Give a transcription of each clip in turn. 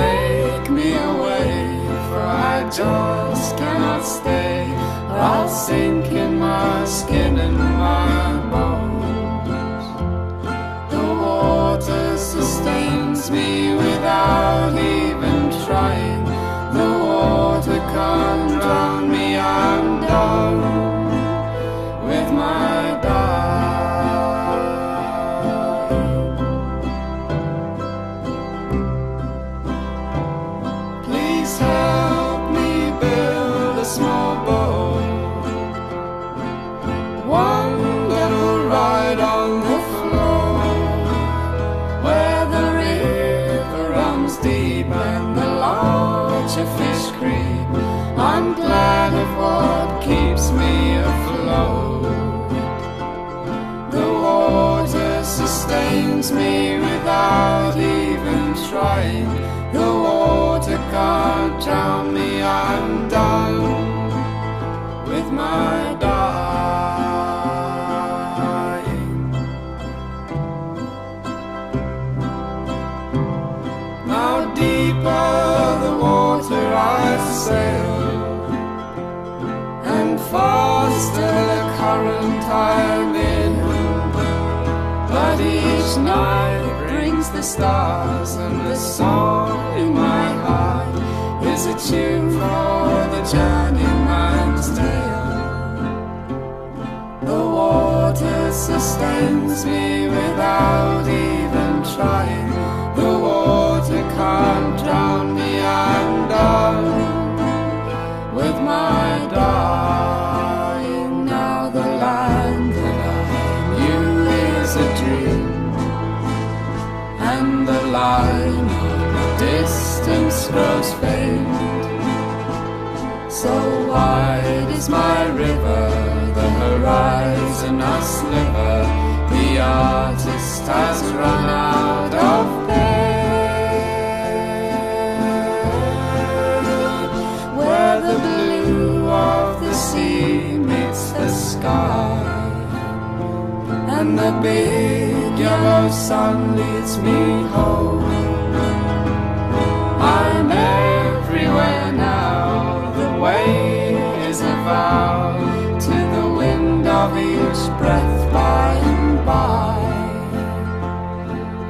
take me away, for I just cannot stay, or I'll sink in my skin and my bones. The water sustains me without even trying. The water can't drown me, I'm done with my dying. Please help me build a small boat, one that'll ride on the flow, where the river runs deep and the larger fish creep. I'm glad of what keeps me afloat. The water sustains me without even trying. The water can't drown me, I'm done with my dying. Now deeper the water I sail, and faster the current I'm in, but each night brings the stars, and the song in my heart is a tune for the journeyman's tale. The water sustains me without even trying. The water can't drown me, I'm done with my dying. Now the land that I knew is a dream, and the line of the distance grows faint. So wide is my river, the horizon a sliver. The artist has run out of pen, where the blue of the sea meets the sky, and the big yellow sun leads me home. I'm everywhere now, the way is a vow to the wind of each breath by and by.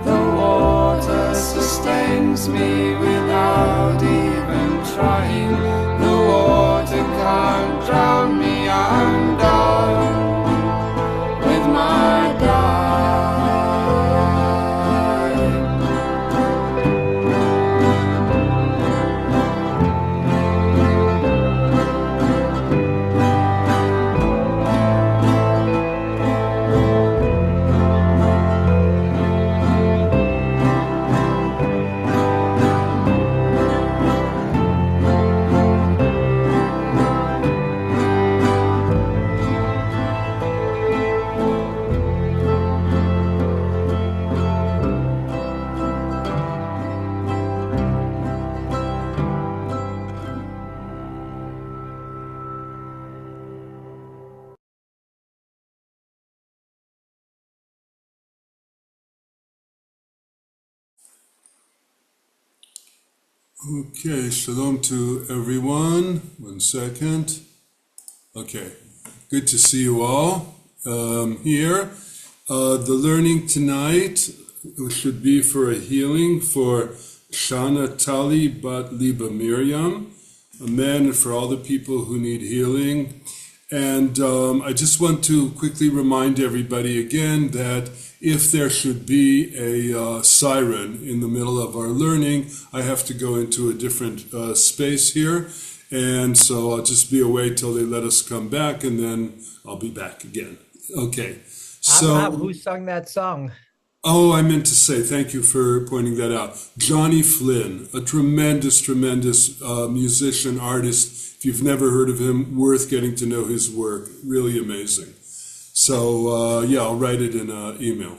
The water sustains me without even trying. The water can't drown me, I'm done with my dying. Okay, shalom to everyone. 1 second. Okay, good to see you all here. The learning tonight should be for a healing for Shana Tali Bat Liba Miriam, amen, and for all the people who need healing. And I just want to quickly remind everybody again that if there should be a siren in the middle of our learning, I have to go into a different space here. And so I'll just be away till they let us come back, and then I'll be back again. Okay. So who sung that song? Oh, I meant to say, thank you for pointing that out. Johnny Flynn, a tremendous musician, artist. If you've never heard of him, worth getting to know his work. Really amazing. So, yeah, I'll write it in an email.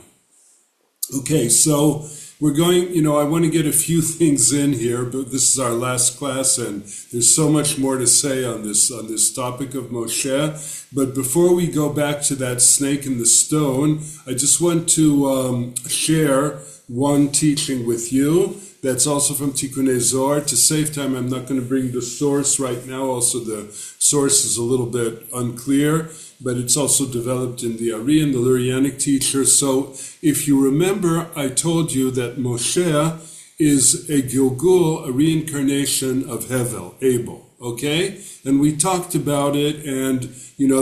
Okay, so we're going, I want to get a few things in here, but this is our last class, and there's so much more to say on this topic of Moshe. But before we go back to that snake in the stone, I just want to share one teaching with you That's also from Tikkunei Zohar. To save time, I'm not going to bring the source right now. Also, the source is a little bit unclear, but it's also developed in the Arian, the Lurianic teacher. So if you remember, I told you that Moshe is a Gilgul, a reincarnation of Hevel, Abel, okay? And we talked about it, and,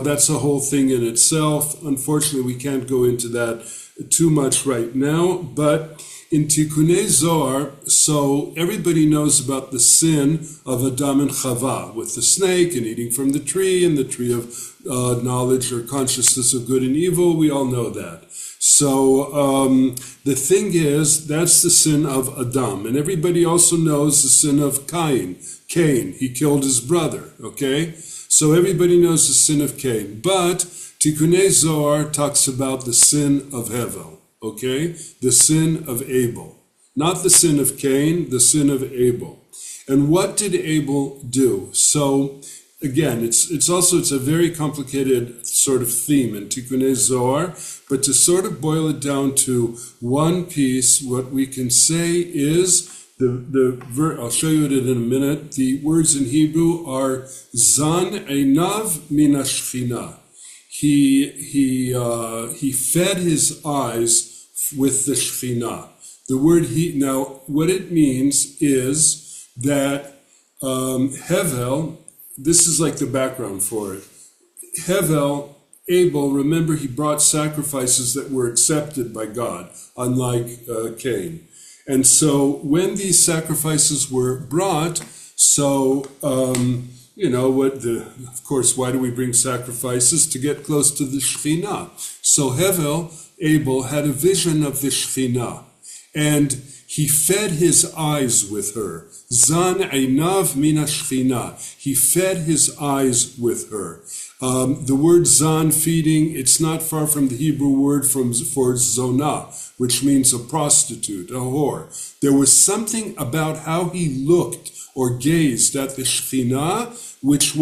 that's a whole thing in itself. Unfortunately, we can't go into that too much right now, but in Tikkunei Zohar, so everybody knows about the sin of Adam and Chava, with the snake and eating from the tree, and the tree of knowledge or consciousness of good and evil. We all know that. So the thing is, that's the sin of Adam. And everybody also knows the sin of Cain. Cain, he killed his brother, okay? So everybody knows the sin of Cain. But Tikkunei Zohar talks about the sin of Hevel, okay? The sin of Abel. Not the sin of Cain, the sin of Abel. And what did Abel do? So again, it's a very complicated sort of theme in Tikkunei Zohar, but to sort of boil it down to one piece, what we can say is I'll show you it in a minute. The words in Hebrew are Zan Einav Min Hashchina. He fed his eyes with the Shechina. The word now what it means is that Hevel, this is like the background for it. Hevel, Abel, remember he brought sacrifices that were accepted by God, unlike Cain. And so when these sacrifices were brought, so, of course, why do we bring sacrifices? To get close to the Shekhinah. So Hevel, Abel, had a vision of the Shekhinah, and he fed his eyes with her. Zan Einav Min Hashchina. He fed his eyes with her. The word zan, feeding, it's not far from the Hebrew word for zonah, which means a prostitute, a whore. There was something about how he looked or gazed at the Shekhinah, which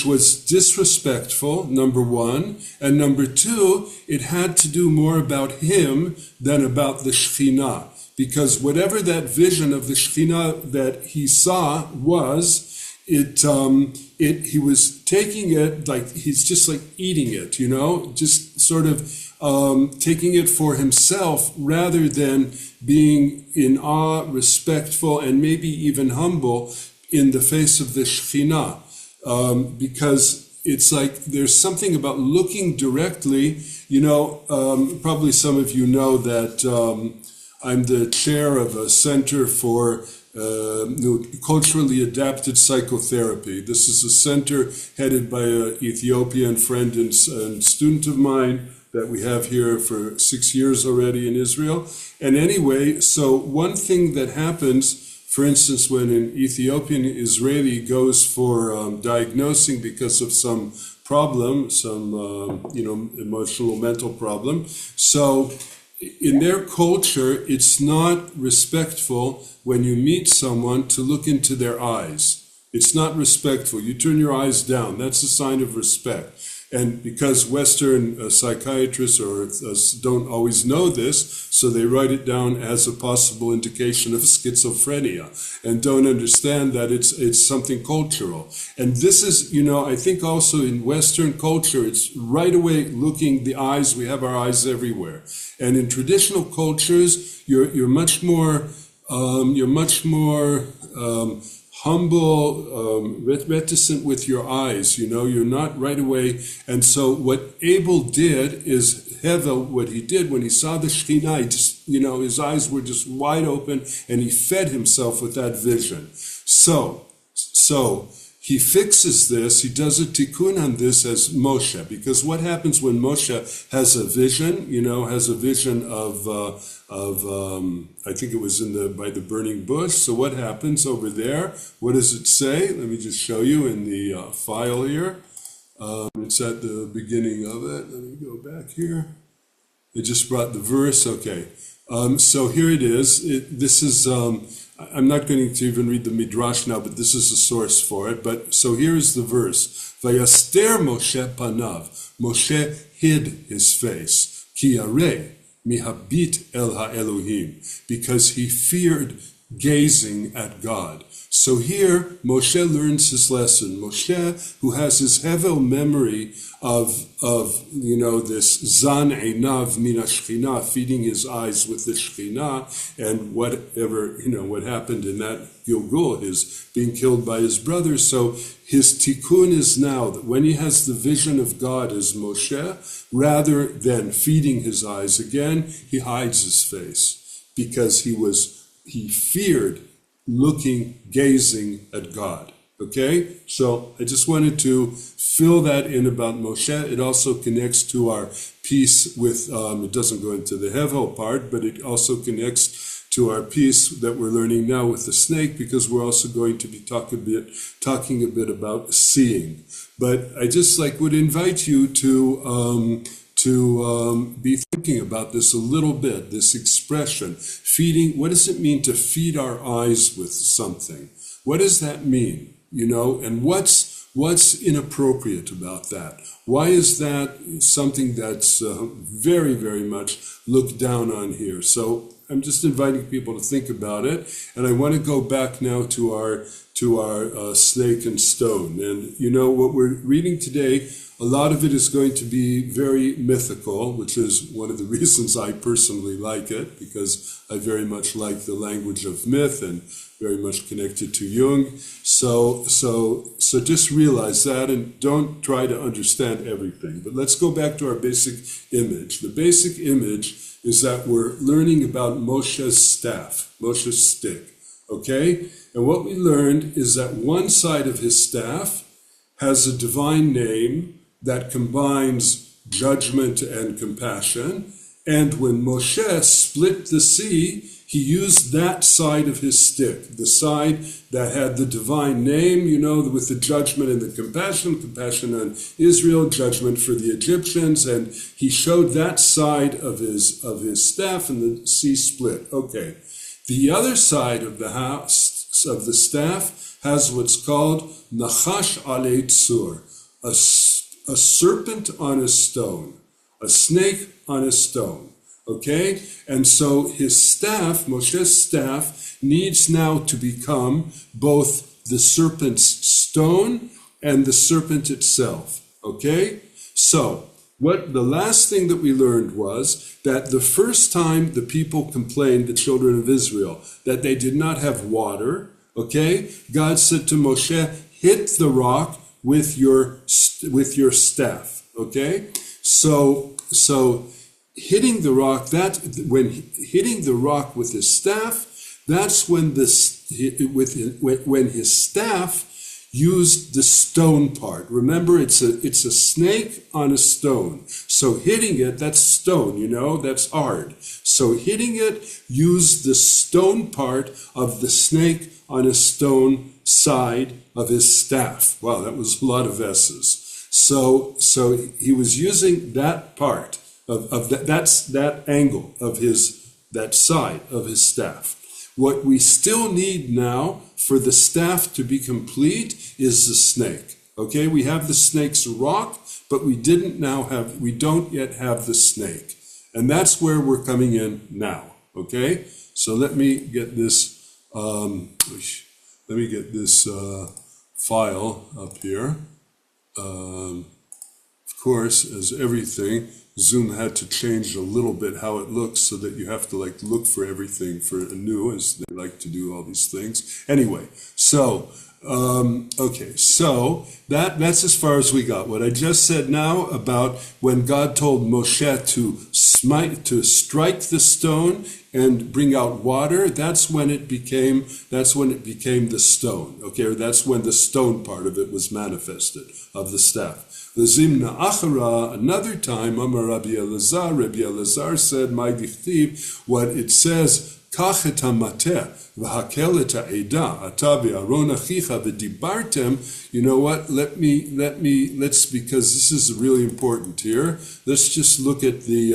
was disrespectful, number one, and number two, it had to do more about him than about the Shekhinah, because whatever that vision of the Shekhinah that he saw was, he was taking it like he's just like eating it, just sort of taking it for himself rather than being in awe, respectful, and maybe even humble in the face of the Shekhinah. Because it's like there's something about looking directly, probably some of you know that I'm the chair of a center for culturally adapted psychotherapy. This is a center headed by an Ethiopian friend and student of mine that we have here for 6 years already in Israel. And anyway, so one thing that happens, for instance, when an Ethiopian Israeli goes for diagnosing because of some problem, some emotional, mental problem, so in their culture, it's not respectful when you meet someone to look into their eyes. It's not respectful. You turn your eyes down. That's a sign of respect. And because Western psychiatrists don't always know this, so they write it down as a possible indication of schizophrenia and don't understand that it's something cultural. And this is, I think also in Western culture, it's right away looking the eyes. We have our eyes everywhere. And in traditional cultures, you're much more humble, reticent with your eyes, you're not right away. And so what Abel did is, Hevel, what he did when he saw the Shekhinah, he just, his eyes were just wide open and he fed himself with that vision. So he fixes this, he does a tikkun on this as Moshe, because what happens when Moshe has a vision, of I think it was by the burning bush. So what happens over there? What does it say? Let me just show you in the file here. It's at the beginning of it. Let me go back here. It just brought the verse. Okay. So here it is. This is, I'm not going to even read the Midrash now, but this is a source for it. But so here is the verse. Vayaster Moshe panav. Moshe hid his face. Ki arei. mihabit el ha'elohim, because he feared gazing at God. So here, Moshe learns his lesson. Moshe, who has his hevel memory of this zan einav mina shechina, feeding his eyes with the shechina, and whatever, what happened in that Gilgul, his being killed by his brother. So his tikkun is now that when he has the vision of God as Moshe, rather than feeding his eyes again, he hides his face, because he feared gazing at God. Okay? So I just wanted to fill that in about Moshe. It also connects to our piece with, it doesn't go into the Hevel part, but it also connects to our piece that we're learning now with the snake, because we're also going to be talking a bit about seeing. But I just would invite you to be thinking about this a little bit, this expression, feeding. What does it mean to feed our eyes with something? What does that mean? And what's inappropriate about that? Why is that something that's very, very much looked down on here? So I'm just inviting people to think about it. And I want to go back now to our snake and stone. And what we're reading today, a lot of it is going to be very mythical, which is one of the reasons I personally like it, because I very much like the language of myth and very much connected to Jung. So just realize that and don't try to understand everything. But let's go back to our basic image. The basic image is that we're learning about Moshe's staff, Moshe's stick, okay? And what we learned is that one side of his staff has a divine name that combines judgment and compassion. And when Moshe split the sea, he used that side of his stick, the side that had the divine name, with the judgment and the compassion on Israel, judgment for the Egyptians, and he showed that side of his staff, and the sea split. Okay. The other side of the staff has what's called nachash alei tzur, a serpent on a stone, a snake on a stone. Okay? And so his staff, Moshe's staff, needs now to become both the serpent's stone and the serpent itself. Okay? So, the last thing that we learned was that the first time the people complained, the children of Israel, that they did not have water, okay? God said to Moshe, hit the rock with your staff, okay? So hitting the rock, when hitting the rock with his staff, that's when when his staff used the stone part. Remember, it's a snake on a stone. So hitting it, that's stone, that's hard. So hitting it used the stone part of the snake on a stone side of his staff. Wow, that was a lot of S's. So he was using that part of that angle of that side of his staff. What we still need now for the staff to be complete is the snake. Okay, we have the snake's rock, but we don't yet have the snake. And that's where we're coming in now. Okay, so let me get this file up here. Of course, as everything, Zoom had to change a little bit how it looks so that you have to look for everything for anew, as they like to do all these things. Anyway, so that's as far as we got. What I just said now about when God told Moshe to strike the stone and bring out water, that's when it became the stone. Okay, or that's when the stone part of it was manifested, of the staff. The Zimna Achara, another time, Amar Rabbi Elazar said, My dichtiv, what it says, Kach et hamateh, v'hakel et ha'eda, ata v'aron achicha v'dibartem. You know what? Let's, because this is really important here. Let's just look at the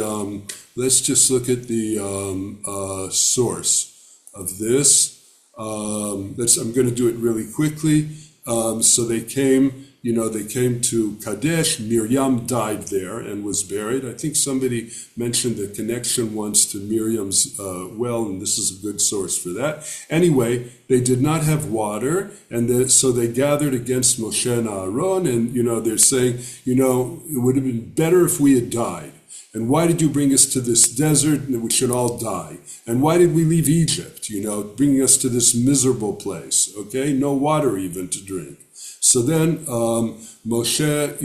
source of this. I'm going to do it really quickly. So they came they came to Kadesh. Miriam died there and was buried. I think somebody mentioned the connection once to Miriam's well, and this is a good source for that. Anyway, they did not have water, and so they gathered against Moshe and Aaron, and, they're saying, it would have been better if we had died. And why did you bring us to this desert and we should all die? And why did we leave Egypt, bringing us to this miserable place, okay? No water even to drink. So then Moshe,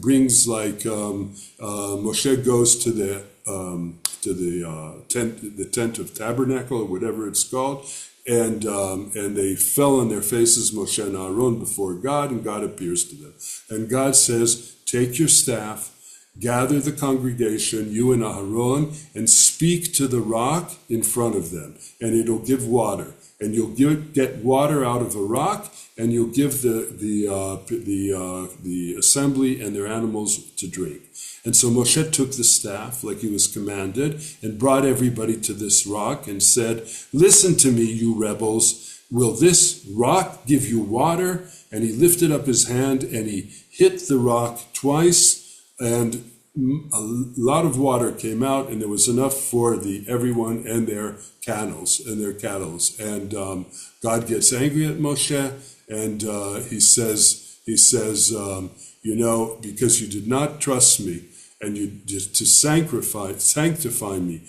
brings Moshe goes to the tent of tabernacle, or whatever it's called, and they fell on their faces, Moshe and Aaron, before God, and God appears to them. And God says, take your staff, gather the congregation, you and Aaron, and speak to the rock in front of them, and it'll give water. And you'll get water out of a rock, and you'll give the assembly and their animals to drink. And so Moshe took the staff, like he was commanded, and brought everybody to this rock and said, listen to me, you rebels. Will this rock give you water? And he lifted up his hand, and he hit the rock twice, and a lot of water came out, and there was enough for everyone and their cattle. And God gets angry at Moshe, and he says, because you did not trust me, and you to sanctify me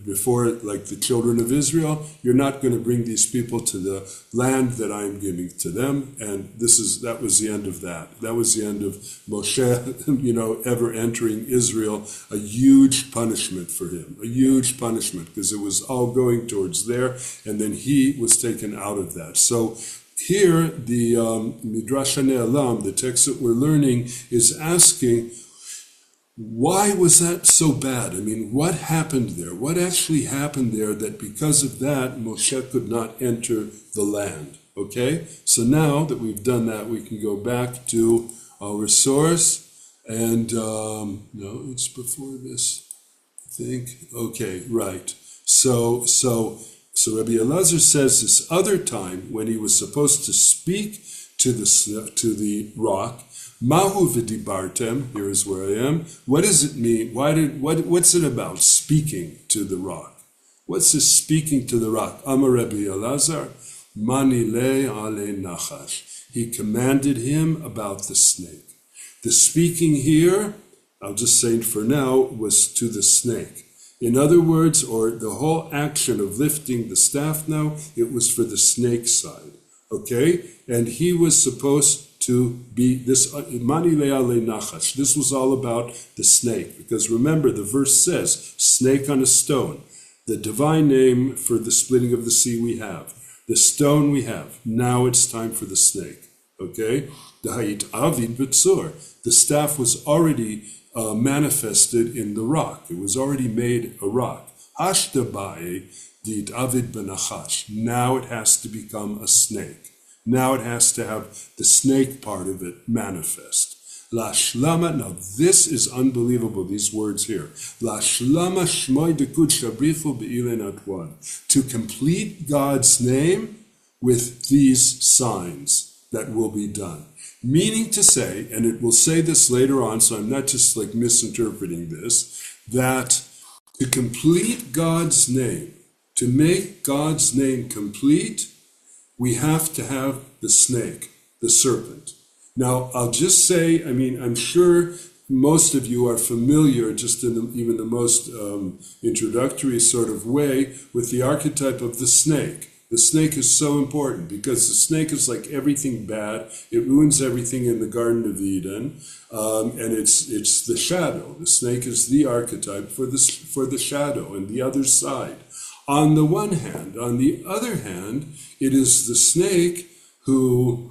before, like the children of Israel, you're not going to bring these people to the land that I am giving to them. And that was the end of that. That was the end of Moshe, ever entering Israel. A huge punishment for him, a huge punishment, because it was all going towards there, and then he was taken out of that. So here, the Midrash HaNe'elam, the text that we're learning, is asking, why was that so bad? I mean, what happened there? What actually happened there that because of that, Moshe could not enter the land? Okay? So now that we've done that, we can go back to our source. And, no, it's before this, I think. Okay, right. So Rabbi Elazar says this other time when he was supposed to speak to the rock, Mahu v'dibartem, here is where I am. What does it mean? What's it about, speaking to the rock? What's this speaking to the rock? Amar Rabbi Elazar, mani le ale nachash. He commanded him about the snake. The speaking here, I'll just say it for now, was to the snake. In other words, or the whole action of lifting the staff now, it was for the snake side. Okay? And he was supposed to be this mani le'ale nachash. This was all about the snake, because remember the verse says snake on a stone. The divine name for the splitting of the sea we have, the stone we have. Now it's time for the snake. Okay, the hayit avid b'tzor. The staff was already manifested in the rock. It was already made a rock. Hashdabae dit avid b'nachash. Now it has to become a snake. Now it has to have the snake part of it manifest. La shlama, now this is unbelievable, these words here. La shlama shmoy dekud shabrichu be'ilen atwan. To complete God's name with these signs that will be done. Meaning to say, and it will say this later on, so I'm not just like misinterpreting this, that to complete God's name, to make God's name complete, we have to have the snake, the serpent. Now, I'll just say, I'm sure most of you are familiar, just in even the most introductory sort of way, with the archetype of the snake. The snake is so important because the snake is like everything bad. It ruins everything in the Garden of Eden, and it's the shadow. The snake is the archetype for the shadow and the other side. On the one hand. On the other hand, it is the snake who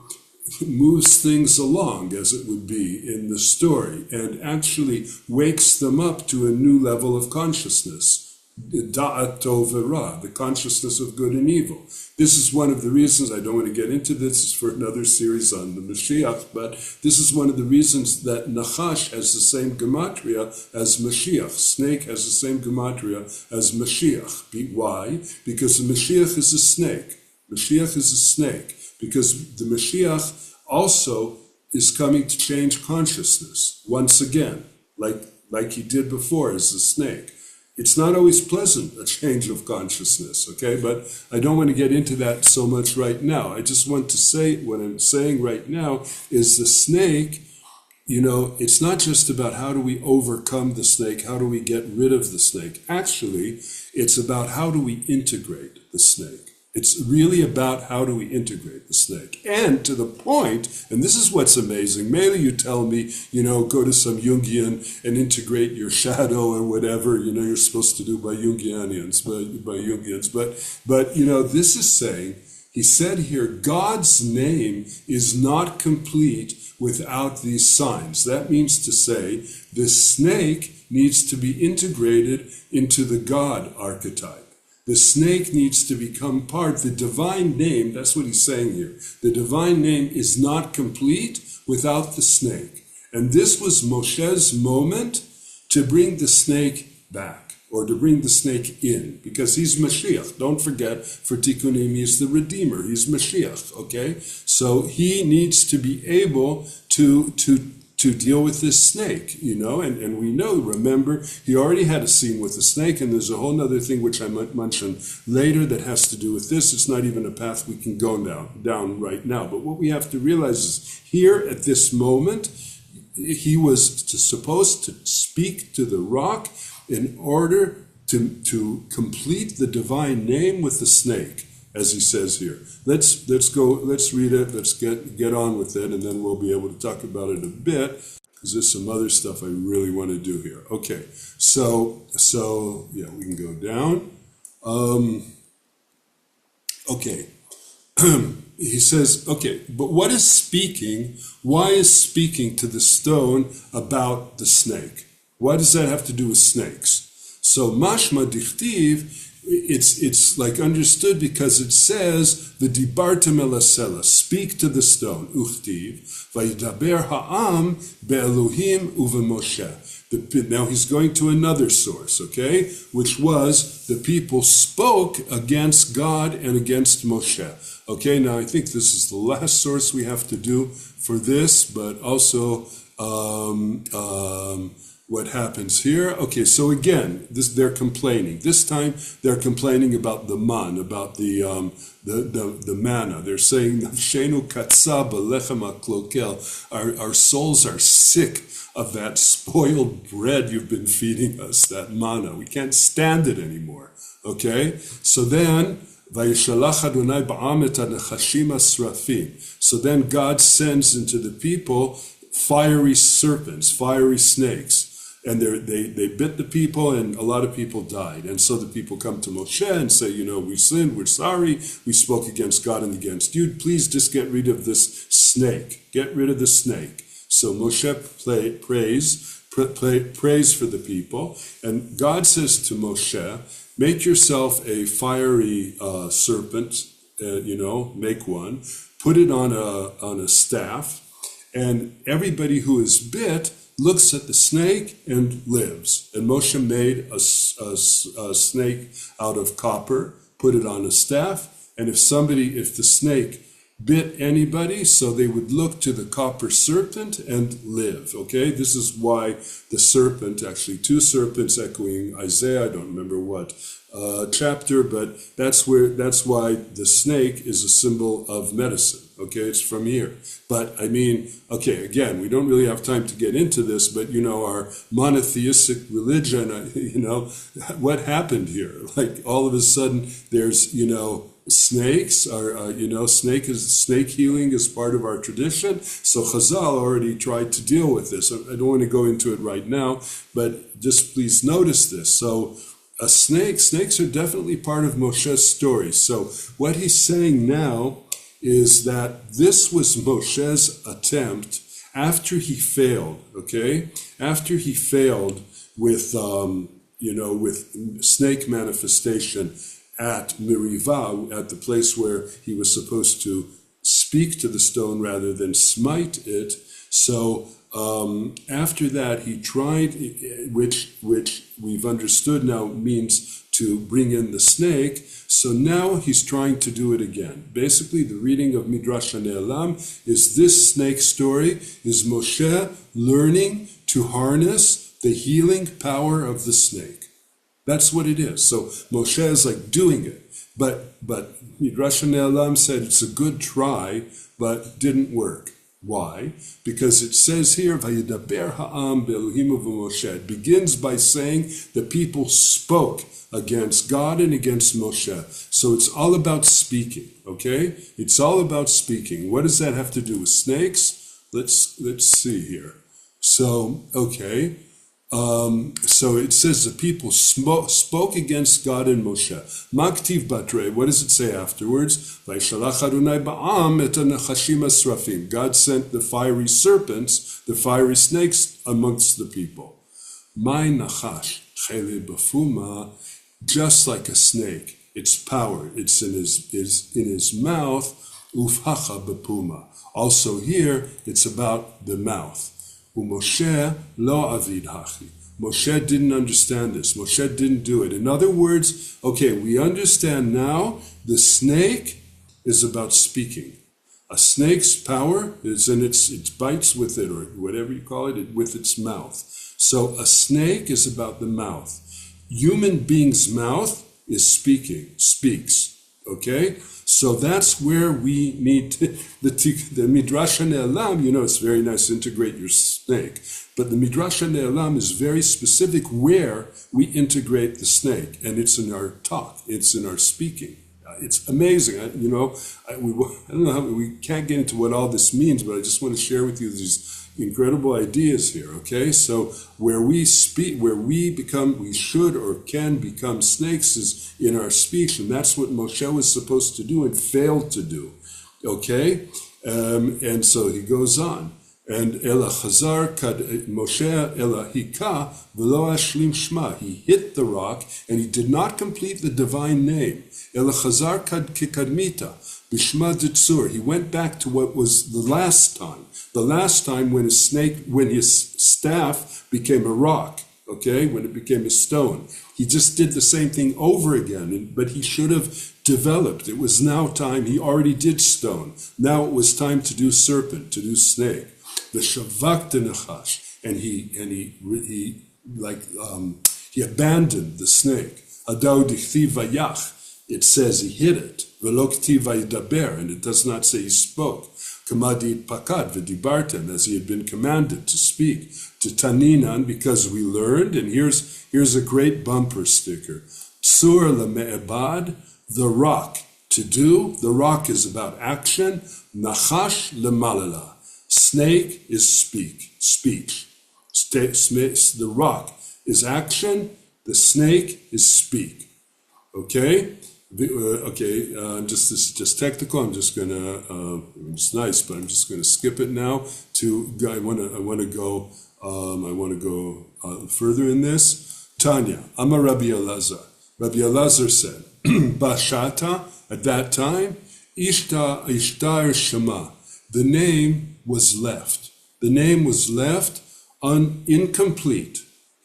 moves things along, as it would be in the story, and actually wakes them up to a new level of consciousness. Da'at tov v'ra, the consciousness of good and evil. This is one of the reasons, I don't want to get into this, it's for another series on the Mashiach, but this is one of the reasons that Nachash has the same gematria as Mashiach. Snake has the same gematria as Mashiach. Why? Because the Mashiach is a snake. Mashiach is a snake. Because the Mashiach also is coming to change consciousness once again, like he did before as the snake. It's not always pleasant, a change of consciousness, okay? But I don't want to get into that so much right now. I just want to say, what I'm saying right now is the snake, it's not just about how do we overcome the snake, how do we get rid of the snake. Actually, it's about how do we integrate the snake. It's really about how do we integrate the snake. And to the point, and this is what's amazing, maybe you tell me, go to some Jungian and integrate your shadow or whatever, you're supposed to do by Jungians. But this is saying, he said here, God's name is not complete without these signs. That means to say, the snake needs to be integrated into the God archetype. The snake needs to become part. The divine name, that's what he's saying here. The divine name is not complete without the snake. And this was Moshe's moment to bring the snake back, or to bring the snake in, because he's Mashiach. Don't forget, for Tikkunim, he's the Redeemer. He's Mashiach, okay? So he needs to be able to deal with this snake, and we know, remember, he already had a scene with the snake, and there's a whole other thing which I might mention later that has to do with this. It's not even a path we can go down right now, but what we have to realize is here at this moment, he was supposed to speak to the rock in order to complete the divine name with the snake, as he says here. Let's read it, let's get on with it, and then we'll be able to talk about it a bit, because there's some other stuff I really want to do here. Okay, so yeah, we can go down. Okay, he says, okay, but what is speaking? Why is speaking to the stone about the snake? Why does that have to do with snakes? So mashma dichtiv, it's like understood because it says the dibartem el hasela, speak to the stone, uchtiv, vayidaber ha'am be'elohim uveMoshe. Now he's going to another source, okay, which was the people spoke against God and against Moshe. Okay, now I think this is the last source we have to do for this, but also what happens here. Okay, so again, they're complaining. This time they're complaining about the man, about the manna. They're saying, "Nafshenu katsa b'lechem haklokel." Our souls are sick of that spoiled bread you've been feeding us, that manna. We can't stand it anymore. Okay, so then Vayishalach Adonai ba'am et hanechashim asrafim. So then God sends into the people fiery serpents, fiery snakes. And they bit the people, and a lot of people died. And so the people come to Moshe and say, we sinned, we're sorry, we spoke against God and against you. Please just get rid of this snake. Get rid of the snake. So Moshe prays for the people. And God says to Moshe, make yourself a fiery serpent, make one, put it on a staff, and everybody who is bit looks at the snake and lives. And Moshe made a snake out of copper, put it on a staff, and if the snake bit anybody, so they would look to the copper serpent and live. Okay, this is why the serpent, actually two serpents echoing Isaiah, I don't remember what chapter, but that's why the snake is a symbol of medicine. Okay, it's from here. But I mean, okay, again, we don't really have time to get into this, but our monotheistic religion, what happened here? Like all of a sudden there's, snakes are, snake healing is part of our tradition. So Chazal already tried to deal with this. I don't want to go into it right now, but just please notice this. So snakes are definitely part of Moshe's story. So what he's saying now is that this was Moshe's attempt after he failed, okay? After he failed with, with snake manifestation at Merivah, at the place where he was supposed to speak to the stone rather than smite it. So After that, he tried, which we've understood now means to bring in the snake. So now he's trying to do it again. Basically, the reading of Midrash Ne'elam is this snake story is Moshe learning to harness the healing power of the snake. That's what it is. So Moshe is like doing it. But Midrash Ne'elam said it's a good try, but didn't work. Why? Because it says here, Vayidaber ha'am be'elohim u'Moshe. It begins by saying the people spoke against God and against Moshe. So it's all about speaking, okay? It's all about speaking. What does that have to do with snakes? Let's see here. So, okay. So it says the people spoke against God and Moshe. Maktiv batre, what does it say afterwards? Vayishalach Adonai ba'am et hanachashim asrafim. God sent the fiery serpents, the fiery snakes amongst the people. My nachash chele bafuma, just like a snake, its power, it's in his mouth. Ufhacha bapuma. Also here, it's about the mouth. Moshe lo avid hachi. Moshe didn't understand this. Moshe didn't do it. In other words, okay, we understand now the snake is about speaking. A snake's power is in it bites with it, or whatever you call it, with its mouth. So a snake is about the mouth. Human being's mouth is speaks. Okay? So that's where we need the Midrash Ne'elam, it's very nice to integrate your snake, but the Midrash Ne'elam is very specific where we integrate the snake, and it's in our talk, it's in our speaking. It's amazing. I don't know how, we can't get into what all this means, but I just want to share with you these incredible ideas here, okay? So where we speak, where we should or can become snakes is in our speech, and that's what Moshe was supposed to do and failed to do, okay? And so he goes on. And Ela Chazar kad Moshe Ela Hika v'lo ashlim shma. He hit the rock and he did not complete the divine name. Ela Chazar kad kikadmita b'shma ditzur. He went back to what was the last time. The last time when his staff became a rock, okay, when it became a stone. He just did the same thing over again, but he should have developed. It was now time. He already did stone. Now it was time to do serpent, to do snake. The shavak denachash, and he abandoned the snake. Adau dichtiv vayach. It says he hid it. V'lo ktiv vayidaber, and it does not say he spoke. Kamadi pakad v'dibarten, as he had been commanded to speak. To taninan, because we learned, and here's a great bumper sticker. Tsur leme'ebad, the rock. To do, the rock is about action. Nachash lemalala. Snake is speech. The rock is action. The snake is speak. Okay? This is just technical. I'm just gonna. It's nice, but I'm just gonna skip it now. I want to go further in this. Tanya, Amar Rabbi Elazar. Rabbi Elazar said, Bashata, at that time, Ishtar Shema. The name was left. The name was left incomplete.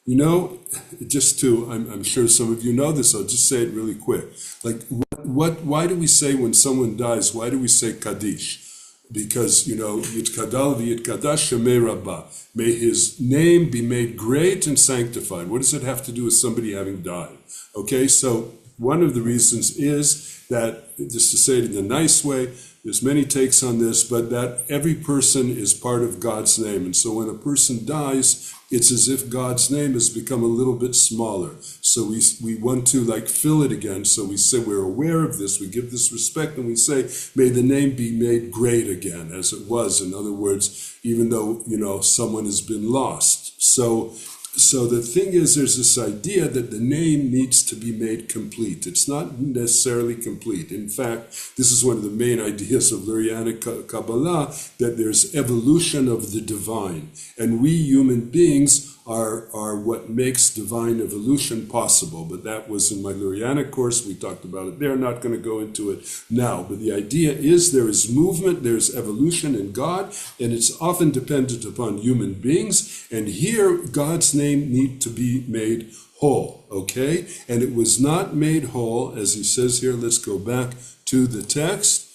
I'm sure some of you know this, I'll just say it really quick. Like, why do we say when someone dies, why do we say Kaddish? Because, Yitkadal v'yitkadash shemei rabbah. May his name be made great and sanctified. What does it have to do with somebody having died? Okay, so one of the reasons is that, just to say it in a nice way, there's many takes on this, but that every person is part of God's name. And so when a person dies, it's as if God's name has become a little bit smaller. So we want to fill it again. So we say we're aware of this, we give this respect, and we say, may the name be made great again, as it was. In other words, even though, someone has been lost. So the thing is, there's this idea that the name needs to be made complete. It's not necessarily complete. In fact, this is one of the main ideas of Lurianic Kabbalah, that there's evolution of the divine. And we human beings are what makes divine evolution possible. But that was in my Lurianic course. We talked about it there. Not going to go into it now. But the idea is there is movement, there's evolution in God, and it's often dependent upon human beings. And here, God's name need to be made whole, okay? And it was not made whole, as he says here. Let's go back to the text.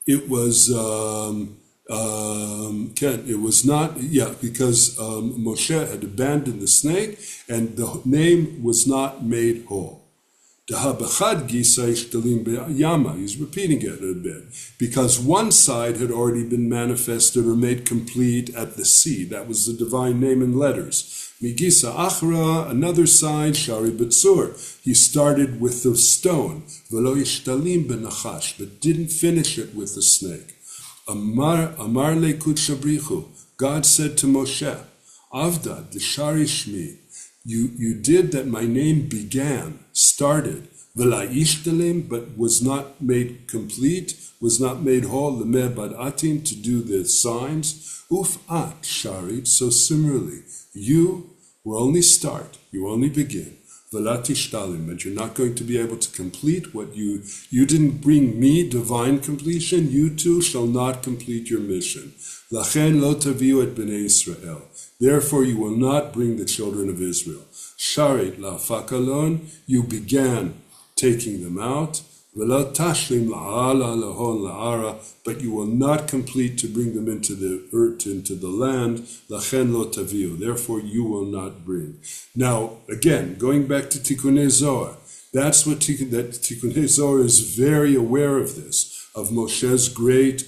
It was because Moshe had abandoned the snake, and the name was not made whole. He's repeating it a bit, because one side had already been manifested or made complete at the sea. That was the divine name in letters. Migisa Achra, another side, Shari B'tzur. He started with the stone, V'lo yishtalim b'nachash, but didn't finish it with the snake. Amar lekut shabrichu. God said to Moshe, Avda d'shari shmi. You did that my name began, started, V'la yishtalim, but was not made complete, was not made whole, lemeh bad atin, to do the signs. Uf'at sharit. So similarly, you will only start, you only begin, Velatishtalim, but you're not going to be able to complete what you didn't bring me divine completion, you too shall not complete your mission. Lachen lo taviu et bnei Israel. Therefore you will not bring the children of Israel. Sharit la fakalon, you began taking them out. V'lo tashlim la'ala lahon la'ara, but you will not complete to bring them into the earth, into the land. Lachen lo taviu, therefore you will not bring. Now, again, going back to Tikkunei Zohar, that's what Tikkunei Zohar is very aware of this, of Moshe's great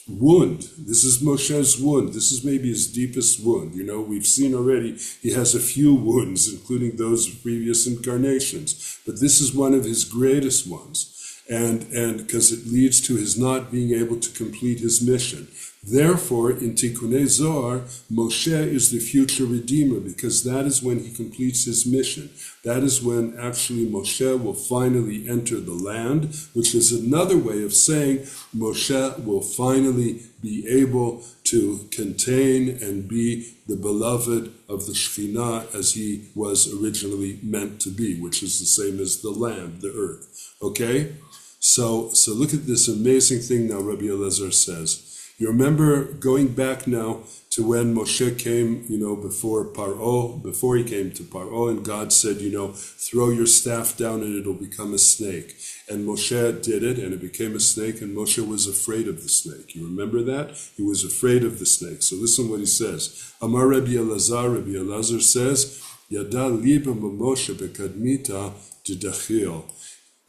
wound. This is Moshe's wound. This is maybe his deepest wound. You know, we've seen already he has a few wounds, including those of previous incarnations. But this is one of his greatest ones. And because it leads to his not being able to complete his mission. Therefore, in Tikkunei Zohar, Moshe is the future Redeemer, because that is when he completes his mission. That is when actually Moshe will finally enter the land, which is another way of saying Moshe will finally be able to contain and be the beloved of the Shekhinah as he was originally meant to be, which is the same as the land, the earth. Okay? So look at this amazing thing now Rabbi Elazar says. You remember going back now to when Moshe came, before Paro, before he came to Paro, and God said, throw your staff down and it'll become a snake. And Moshe did it, and it became a snake, and Moshe was afraid of the snake. You remember that? He was afraid of the snake. So listen what he says. Amar Rabbi Elazar says, Yada liba Moshe bekadmita didachil.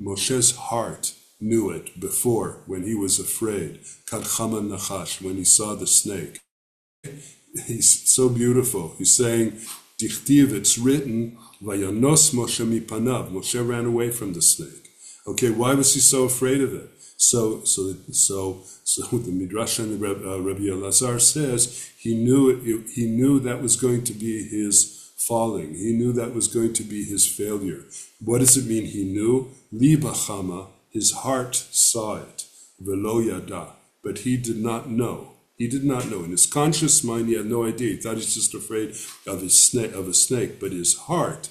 Moshe's heart knew it before, when he was afraid. Kadchama nachash, when he saw the snake. He's so beautiful. He's saying, Dichtiv, it's written, Vayanos Moshe mipanav. Moshe ran away from the snake. Okay, why was he so afraid of it? So the Midrash and Rabbi Elazar says he knew that was going to be his falling. He knew that was going to be his failure. What does it mean? He knew liba chama. His heart saw it, velo yada, but he did not know. He did not know. In his conscious mind, he had no idea. He thought he's just afraid of a snake. But his heart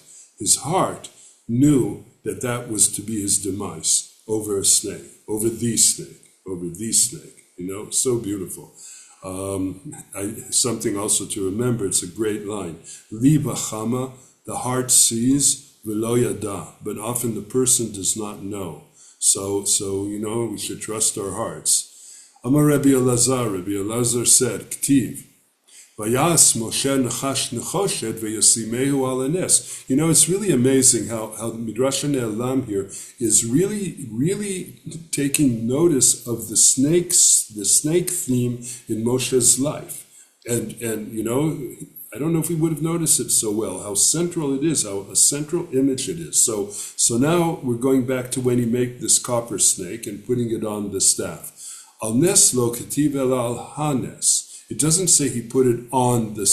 knew that was to be his demise over a snake, over the snake. So beautiful. Something also to remember. It's a great line. Liba chama, the heart sees, velo yada, but often the person does not know. So we should trust our hearts. Amar Rabbi Elazar said, Ktiv, Vayas Moshe Nachash Nechoshet Vayasimehu Alanes. It's really amazing how Midrash Ne'elam here is really taking notice of the snake theme in Moshe's life. And I don't know if we would have noticed it so well, how central it is, how a central image it is. So now we're going back to when he made this copper snake and putting it on the staff. Al nes lo ketiv el al hanes. It doesn't say he put it on the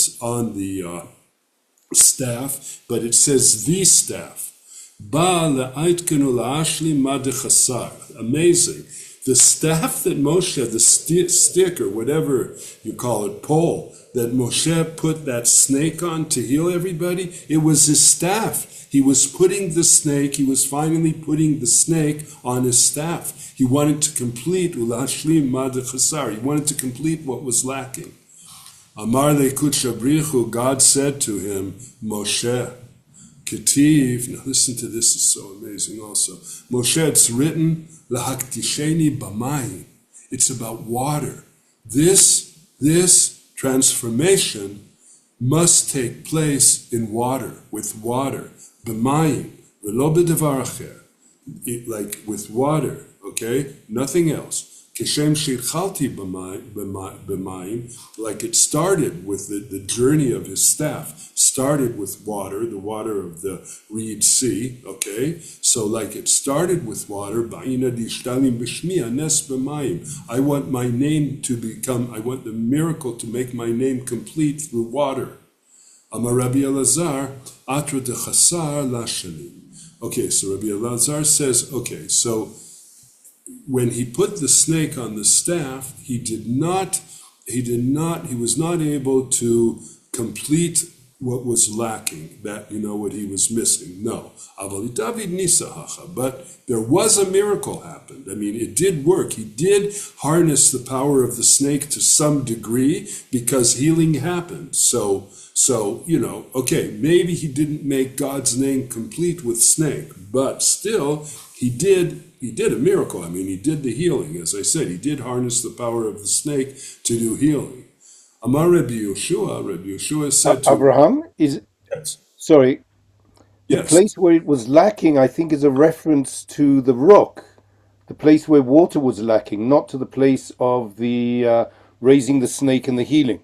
staff, but it says the staff. Ba le'aitkenu la'ashli ma dechasar. Amazing. The staff that Moshe, the stick or whatever you call it, pole, that Moshe put that snake on to heal everybody, it was his staff. He was putting the snake, he was finally putting the snake on his staff. He wanted to complete, ulashlim mad chasar, he wanted to complete what was lacking. Amar lekut shabrichu, God said to him, Moshe, Ketiv, now listen to this, is so amazing also. Moshe, it's written, Lahaktisheni b'mayim. It's about water. This transformation must take place in water, with water. B'mayim, v'lo b'devar acher. Like with water, okay? Nothing else. Kishem shirchalti b'mayim, like it started with the journey of his staff, started with water, the water of the Reed Sea, okay? So like it started with water, ba'ina dishtalim b'shmi anes b'mayim. I want my name to become, I want the miracle to make my name complete through water. Amar Rabbi Elazar, atra dechasar lashanim. Okay, so Rabbi Elazar says, okay, so when he put the snake on the staff, he was not able to complete what was lacking, that, what he was missing. No. But there was a miracle happened. I mean, it did work. He did harness the power of the snake to some degree because healing happened. So, okay, maybe he didn't make God's name complete with snake, but still, he did a miracle. I mean, he did the healing. As I said, he did harness the power of the snake to do healing. Amar Rabbi Yeshua said to Abraham, yes. Sorry, the Yes. place where it was lacking, I think, is a reference to the rock, the place where water was lacking, not to the place of the raising the snake and the healing.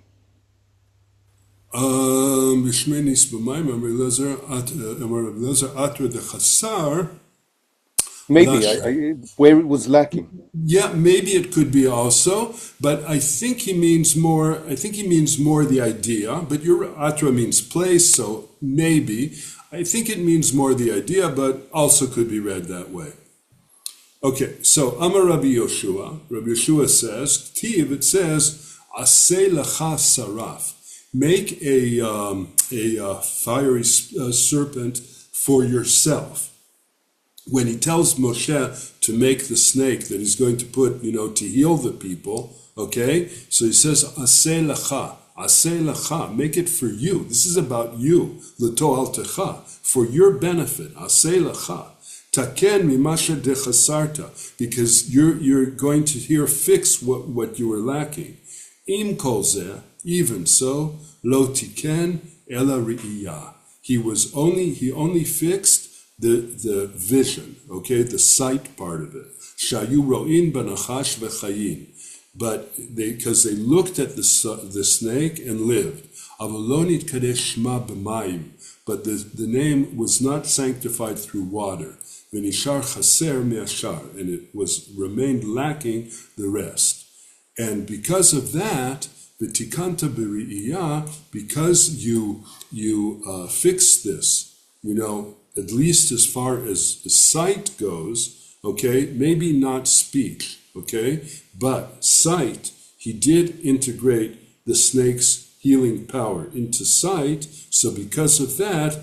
Maybe where it was lacking. Yeah, maybe it could be also, but I think he means more the idea, but your atra means place, so maybe. I think it means more the idea, but also could be read that way. Okay, so Amar Rabbi Yeshua says, Tiv, it says, Aseh lecha saraf, make a fiery serpent for yourself. When he tells Moshe to make the snake that he's going to put, to heal the people, okay? So he says, Aseh lecha, make it for you. This is about you, l'to'altecha, for your benefit, Aseh lecha. Taken mimasha dechasarta, because you're going to here fix what you were lacking. Im kol zeh, even so, lo tiken ela ri'iyah. He only fixed the vision, okay, the sight part of it. Shayu ro'in b'nachash v'chayin. But because they looked at the snake and lived. Avalonit kadesh shma b'mayim. But the name was not sanctified through water. V'nishar chaser me'ashar. And it remained lacking the rest. And because of that, v'tikanta b'ri'iyah, because you fixed this, at least as far as the sight goes, okay, maybe not speech, okay, but sight, he did integrate the snake's healing power into sight, so because of that,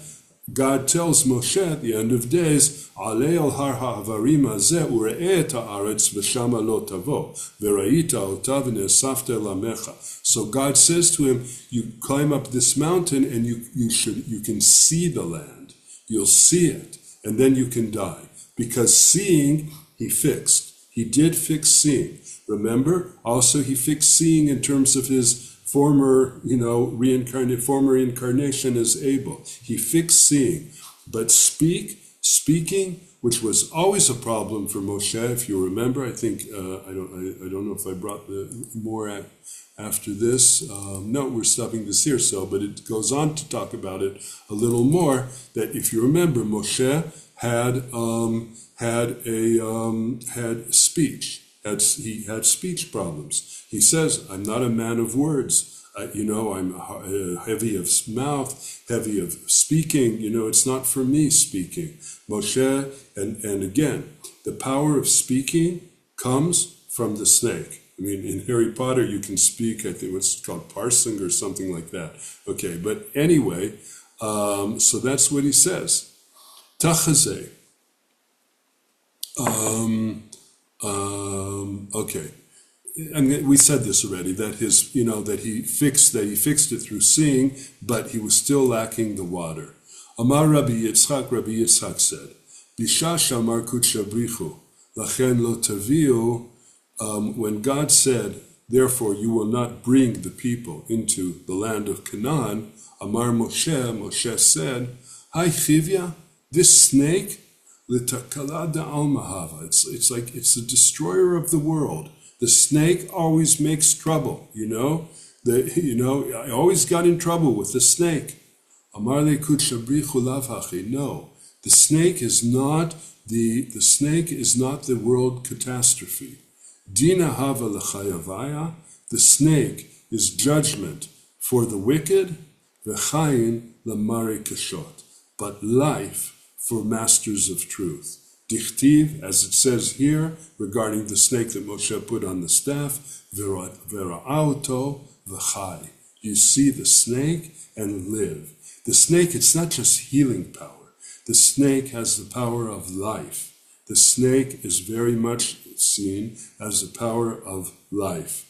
God tells Moshe at the end of days, Alei al har ha'avarim hazeh ure'eh et ha'aretz v'shama lo tavo, v'ra'ita otav v'ne'asafta lamecha. So God says to him, you climb up this mountain and you can see the land. You'll see it, and then you can die. Because seeing, he fixed. He did fix seeing. Remember, also he fixed seeing in terms of his former incarnation as Abel. He fixed seeing. But speaking, which was always a problem for Moshe, if you remember, I think, I don't know if I brought more after this. No, we're stopping this here, but it goes on to talk about it a little more, that if you remember, Moshe had speech. He had speech problems. He says, I'm not a man of words. I'm heavy of mouth, heavy of speaking. It's not for me speaking. Moshe, and again, the power of speaking comes from the snake. I mean, in Harry Potter, you can speak, I think what's called parsing or something like that. Okay, but anyway, so that's what he says. Tachazeh. Okay. And we said this already, that that he fixed it through seeing, but he was still lacking the water. Amar Rabbi Yitzchak said, Bisha shamar kutshabrichu, lachen lo taviu, when God said, therefore you will not bring the people into the land of Canaan, Amar Moshe said, Hai chivya, this snake, litakala da'al mahava, it's like it's the destroyer of the world. The snake always makes trouble, I always got in trouble with the snake. Amar le kutshabrichu lav hachi, no, the snake is not the world catastrophe. Dina hava l'chayavaya, the snake is judgment for the wicked, v'chayin l'mari kashot, but life for masters of truth. Dichtiv, as it says here, regarding the snake that Moshe put on the staff, vera'auto v'chai. You see the snake and live. The snake, it's not just healing power. The snake has the power of life. The snake is very much seen as the power of life.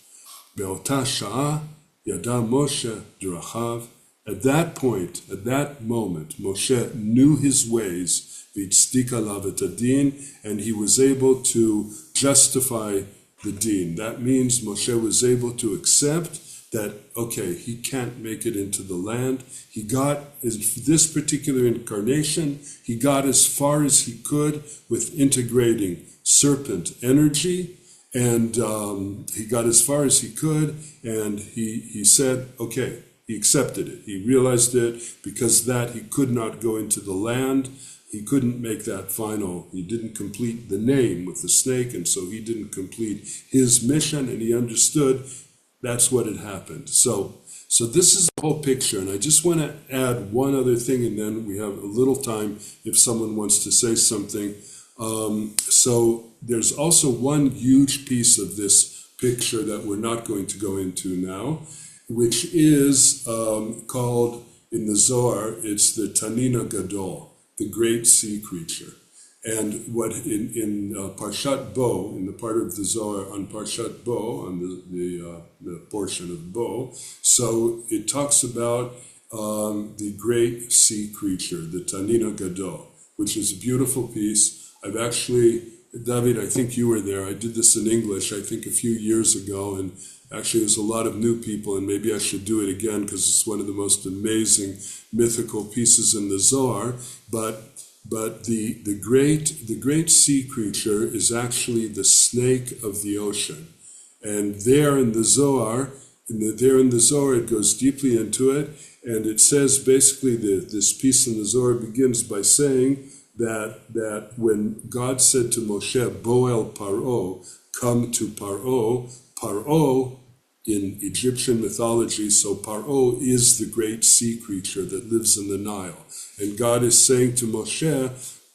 Be'ota sha'ah yada Moshe d'rachav. At that point, at that moment, Moshe knew his ways, v'tzdik alav et adin, and he was able to justify the deen. That means Moshe was able to accept that, okay, he can't make it into the land. He got, in this particular incarnation, he got as far as he could with integrating serpent energy, and he got as far as he could, and he said, okay, he accepted it. He realized it, because that he could not go into the land. He couldn't make that final, he didn't complete the name with the snake, and so he didn't complete his mission, and he understood that's what had happened. So this is the whole picture, and I just want to add one other thing, and then we have a little time if someone wants to say something. So there's also one huge piece of this picture that we're not going to go into now, which is called in the Zohar, it's the Tanina Gadol, the great sea creature. And what in Parshat Bo, in the part of the Zohar on Parshat Bo, on the portion of Bo, so it talks about the great sea creature, the Tanina Gadol, which is a beautiful piece. I've actually, David, I think you were there. I did this in English, I think a few years ago, and actually there's a lot of new people, and maybe I should do it again because it's one of the most amazing mythical pieces in the Zohar. But the great sea creature is actually the snake of the ocean, and there in the Zohar, it goes deeply into it, and it says basically this piece in the Zohar begins by saying that when God said to Moshe, Boel Paro, come to Paro, Paro in Egyptian mythology, so Paro is the great sea creature that lives in the Nile. And God is saying to Moshe,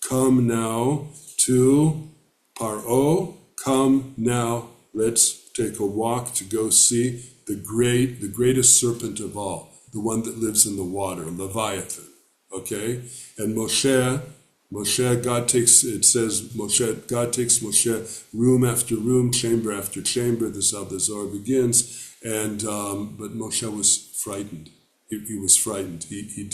come now to Paro, come now, let's take a walk to go see the greatest serpent of all, the one that lives in the water, Leviathan, okay? And God takes Moshe room after room, chamber after chamber. This is how the Zohar begins. And but Moshe was frightened. He was frightened. He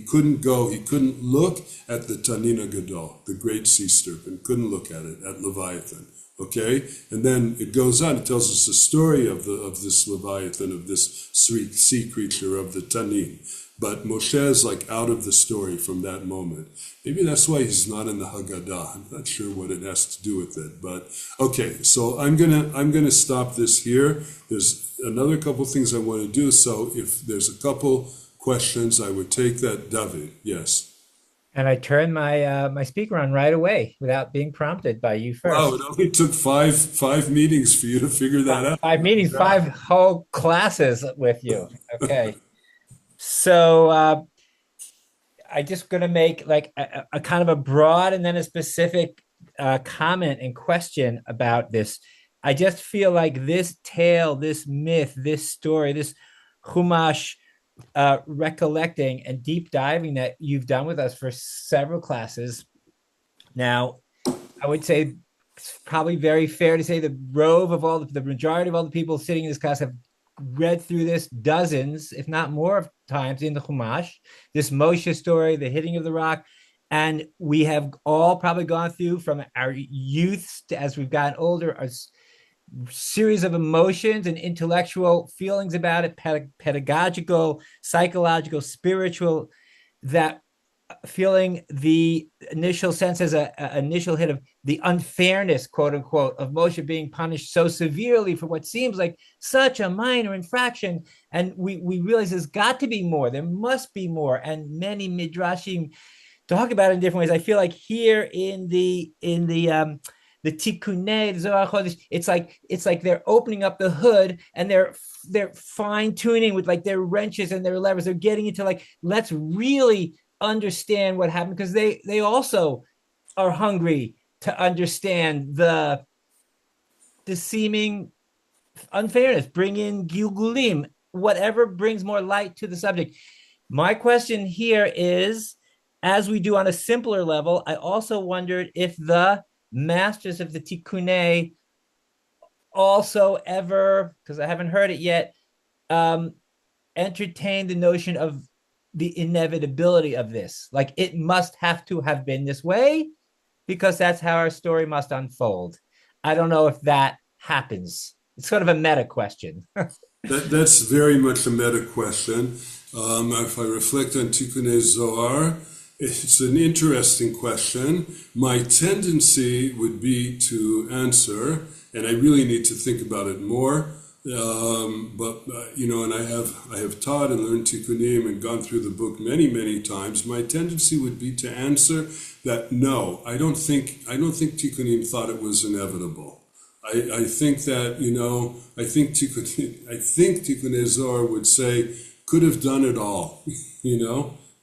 couldn't go. He couldn't look at the Tanina Gadol, the great sea serpent. Couldn't look at it, at Leviathan. Okay, and then it goes on. It tells us the story of this Leviathan, of this sea creature, of the Tanin. But Moshe is like out of the story from that moment. Maybe that's why he's not in the Haggadah. I'm not sure what it has to do with it. But okay, so I'm gonna stop this here. There's another couple things I want to do. So if there's a couple questions, I would take that. David, yes. And I turned my speaker on right away without being prompted by you first. Wow, it only took five meetings for you to figure that out. 5 meetings, 5 whole classes with you. Okay. So I just going to make like a kind of a broad and then a specific comment and question about this. I just feel like this tale, this myth, this story, this Chumash recollecting and deep diving that you've done with us for several classes. Now, I would say it's probably very fair to say the rove of the majority of all the people sitting in this class have read through this dozens, if not more of times in the Chumash, this Moshe story, the hitting of the rock. And we have all probably gone through from our youth to, as we've gotten older, a series of emotions and intellectual feelings about it, pedagogical, psychological, spiritual, that feeling the initial sense as a initial hit of the unfairness, quote unquote, of Moshe being punished so severely for what seems like such a minor infraction. And we realize there's got to be more. There must be more. And many midrashim talk about it in different ways. I feel like here in the Tikkunei, the Zohar Chodesh, it's like they're opening up the hood and they're fine tuning with like their wrenches and their levers. They're getting into like, let's really understand what happened, because they also are hungry to understand the seeming unfairness. Bring in Gilgulim, whatever brings more light to the subject. My question here is, as we do on a simpler level, I also wondered if the masters of the Tikkunei also ever, because I haven't heard it yet, entertain the notion of the inevitability of this. Like, it must have to have been this way because that's how our story must unfold. I don't know if that happens. It's sort of a meta question. That's very much a meta question. If I reflect on Tikkunei Zohar, it's an interesting question. My tendency would be to answer, and I really need to think about it more. And I have taught and learned Tikkunim and gone through the book many times. My tendency would be to answer that no, I don't think Tikkunim thought it was inevitable. I think that I think Tikkunei Zohar would say could have done it all,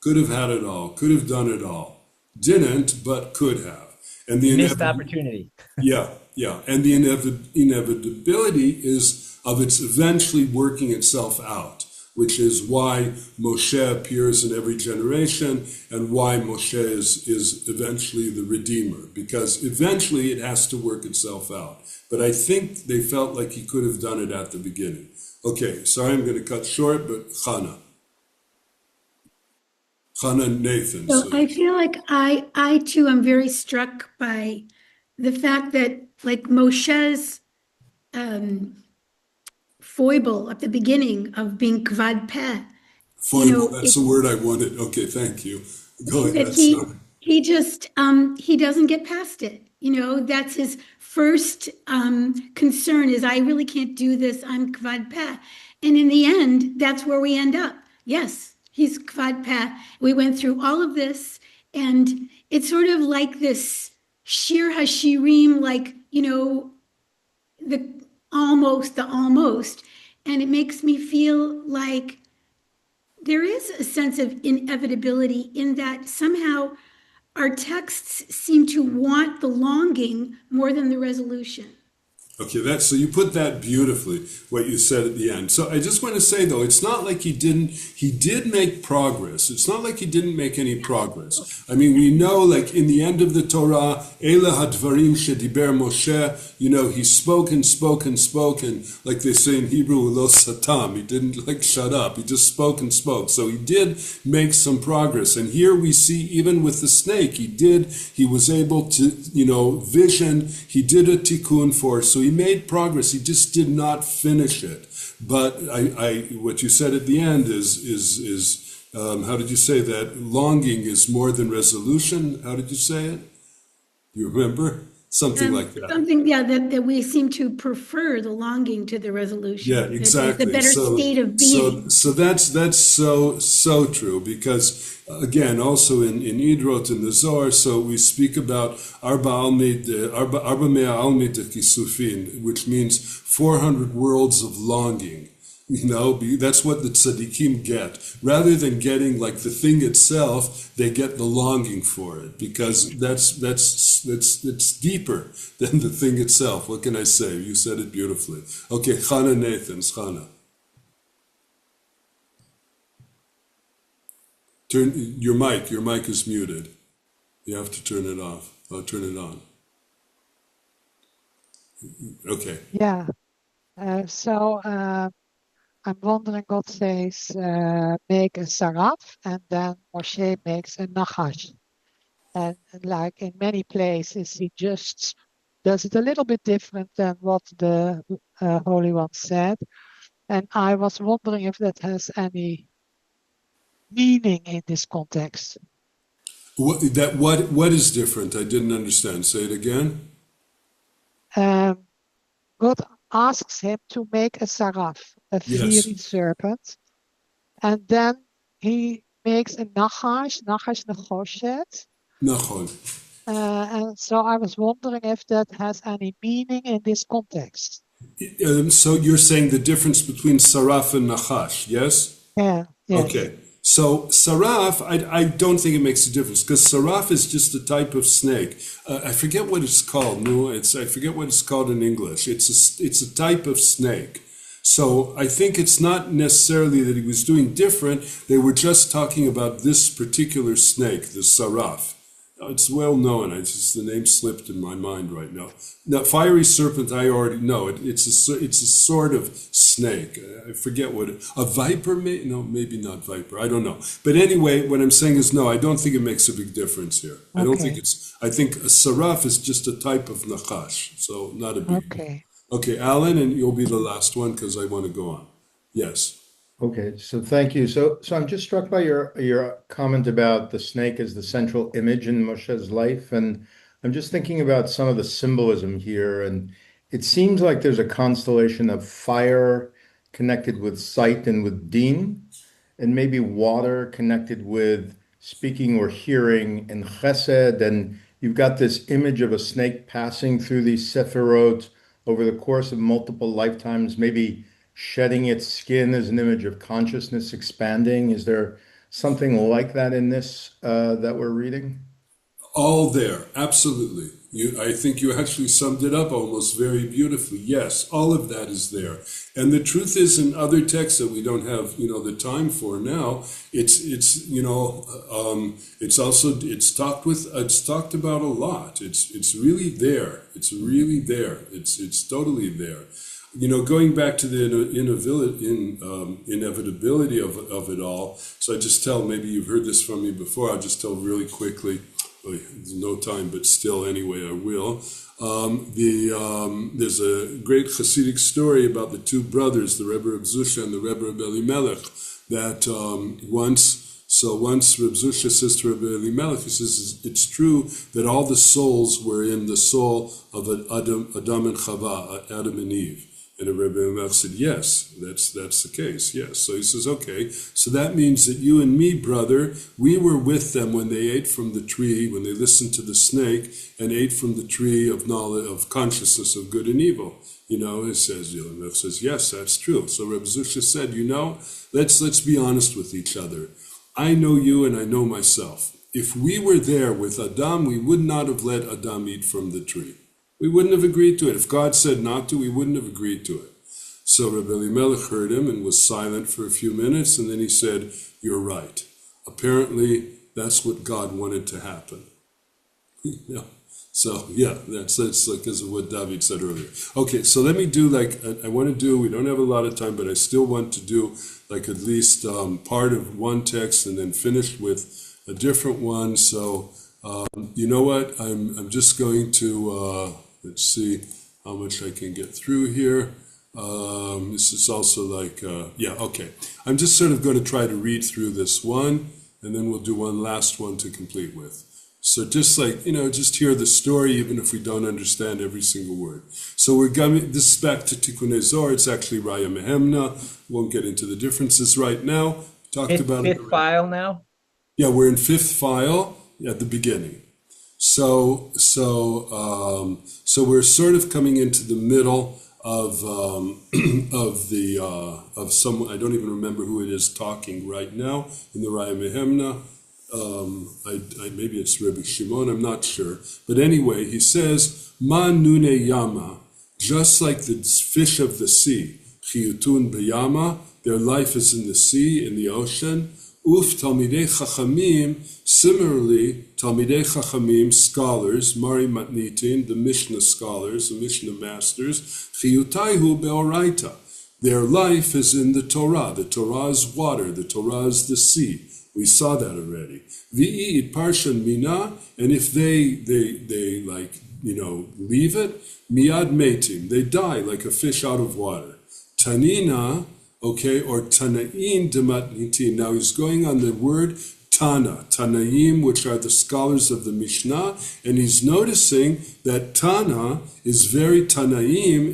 could have had it all, could have done it all, didn't but could have, and the missed opportunity. Yeah, and the inevitability is of its eventually working itself out, which is why Moshe appears in every generation and why Moshe is eventually the Redeemer, because eventually it has to work itself out. But I think they felt like he could have done it at the beginning. Okay, sorry, I'm going to cut short, but Chana Nathan. So I feel like I too am very struck by the fact that, like, Moshe's foible at the beginning of being kvad peh. Foible, that's the word I wanted. Okay, thank you. Go ahead. He just he doesn't get past it. That's his first concern is, I really can't do this. I'm kvad peh. And in the end, that's where we end up. Yes, he's kvad peh. We went through all of this, and it's sort of like this shir hashirim, like, the almost, and it makes me feel like there is a sense of inevitability in that somehow our texts seem to want the longing more than the resolution. Okay, so you put that beautifully, what you said at the end. So I just want to say, though, it's not like he did make progress. It's not like he didn't make any progress. I mean, we know, like, in the end of the Torah, Eila hadvarim shediber Moshe, he spoke and spoke and spoke, and like they say in Hebrew, lo satam, he didn't, like, shut up. He just spoke and spoke. So he did make some progress. And here we see, even with the snake, he was able to, vision, he did a tikkun for, so he made progress. He just did not finish it. But what you said at the end is how did you say that? Longing is more than resolution. How did you say it? You remember? Something like that. Something, yeah, that we seem to prefer the longing to the resolution. Yeah, exactly. The better state of being. So that's so true, because again, also in Idrot and the Zohar, so we speak about Arba Mea Almid Kisufin, which means 400 worlds of longing. That's what the tzaddikim get. Rather than getting like the thing itself, they get the longing for it, because that's deeper than the thing itself. What can I say? You said it beautifully. Okay, Chana Nathans, Chana. Turn your mic. Your mic is muted. You have to turn it off. I'll turn it on. Okay. Yeah. I'm wondering, God says, make a saraf, and then Moshe makes a nachash. And like in many places, he just does it a little bit different than what the Holy One said. And I was wondering if that has any meaning in this context. What is different? I didn't understand. Say it again. God asks him to make a saraf, a fiery serpent, and then he makes a nachash nechoshet. Nachon. And so I was wondering if that has any meaning in this context. So you're saying the difference between saraf and nachash, yes? Yeah. Yes. Okay. So saraf, I don't think it makes a difference, because saraf is just a type of snake. I forget what it's called. I forget what it's called in English. It's a type of snake. So I think it's not necessarily that he was doing different. They were just talking about this particular snake, the saraf. It's well known. The name slipped in my mind right now. Now, fiery serpent, I already know. It's a sort of snake. I forget a viper? No, maybe not viper. I don't know. But anyway, what I'm saying is no. I don't think it makes a big difference here. Okay. I think a saraf is just a type of nachash, so not a big. Okay. Okay, Alan, and you'll be the last one because I want to go on. Yes. Okay, so thank you. So I'm just struck by your comment about the snake as the central image in Moshe's life, and I'm just thinking about some of the symbolism here, and it seems like there's a constellation of fire connected with sight and with din, and maybe water connected with speaking or hearing and chesed, and you've got this image of a snake passing through these sephirot over the course of multiple lifetimes, maybe shedding its skin as an image of consciousness expanding. Is there something like that in this that we're reading? All there, absolutely. I think you actually summed it up almost very beautifully. Yes, all of that is there. And the truth is, in other texts that we don't have, the time for now, it's talked about a lot. It's really there. It's really there. It's totally there. Going back to the inevitability of it all. So I just tell, maybe you've heard this from me before, I'll just tell really quickly. There's no time, but still, anyway, I will. There's a great Hasidic story about the two brothers, the Rebbe Reb Zusha and the Rebbe Reb Elimelech, that once Reb Zusha says to Rebbe Elimelech, he says, it's true that all the souls were in the soul of Adam and Chava, Adam and Eve. And the Rebbe Elimelech said, yes, that's the case, yes. So he says, okay, so that means that you and me, brother, we were with them when they ate from the tree, when they listened to the snake and ate from the tree of knowledge, of consciousness of good and evil. It says, Elimelech says, yes, that's true. So Rebbe Zusha said, let's be honest with each other. I know you and I know myself. If we were there with Adam, we would not have let Adam eat from the tree. We wouldn't have agreed to it. If God said not to, we wouldn't have agreed to it. So Rebbe Elimelech heard him and was silent for a few minutes, and then he said, you're right. Apparently, that's what God wanted to happen. So, that's because of what David said earlier. Okay, so let me do we don't have a lot of time, but I still want to do at least part of one text and then finish with a different one. So, you know what? I'm just going to, let's see how much I can get through here. This is also okay. I'm just sort of going to try to read through this one, and then we'll do one last one to complete with. So just just hear the story, even if we don't understand every single word. So this is back to Tikkunei Zohar. It's actually Raya Mehemna. Won't get into the differences right now. Talked about it. Fifth file now? Yeah, we're in fifth file at the beginning. So we're sort of coming into the middle of of some, I don't even remember who it is talking right now in the Raya Mehemna. Maybe it's Rabbi Shimon, I'm not sure. But anyway, he says, Ma nune yama, just like the fish of the sea, chiyutun b'yama, their life is in the sea, in the ocean. Uf talmidei chachamim, similarly, talmidei chachamim, scholars, mari matnitin, the Mishnah scholars, the Mishnah masters, chiyutaihu be'oraita. Their life is in the Torah. The Torah is water. The Torah is the sea. We saw that already. V'i it parshan mina, and if they like, leave it, miad metim, they die like a fish out of water. Tanina, okay, or Tana'im dematnitin. Now he's going on the word Tana, Tanaim, which are the scholars of the Mishnah, and he's noticing that Tana is very Tanaim,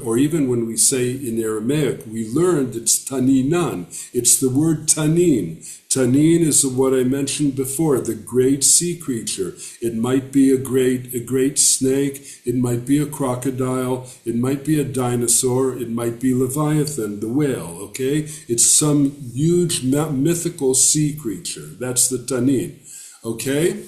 or even when we say in Aramaic, we learned it's Taninan. It's the word Tanin. Tanin is what I mentioned before, the great sea creature. It might be a great snake, it might be a crocodile, it might be a dinosaur, it might be Leviathan, the whale, okay? It's some huge mythical sea creature. That's the Tanin, okay?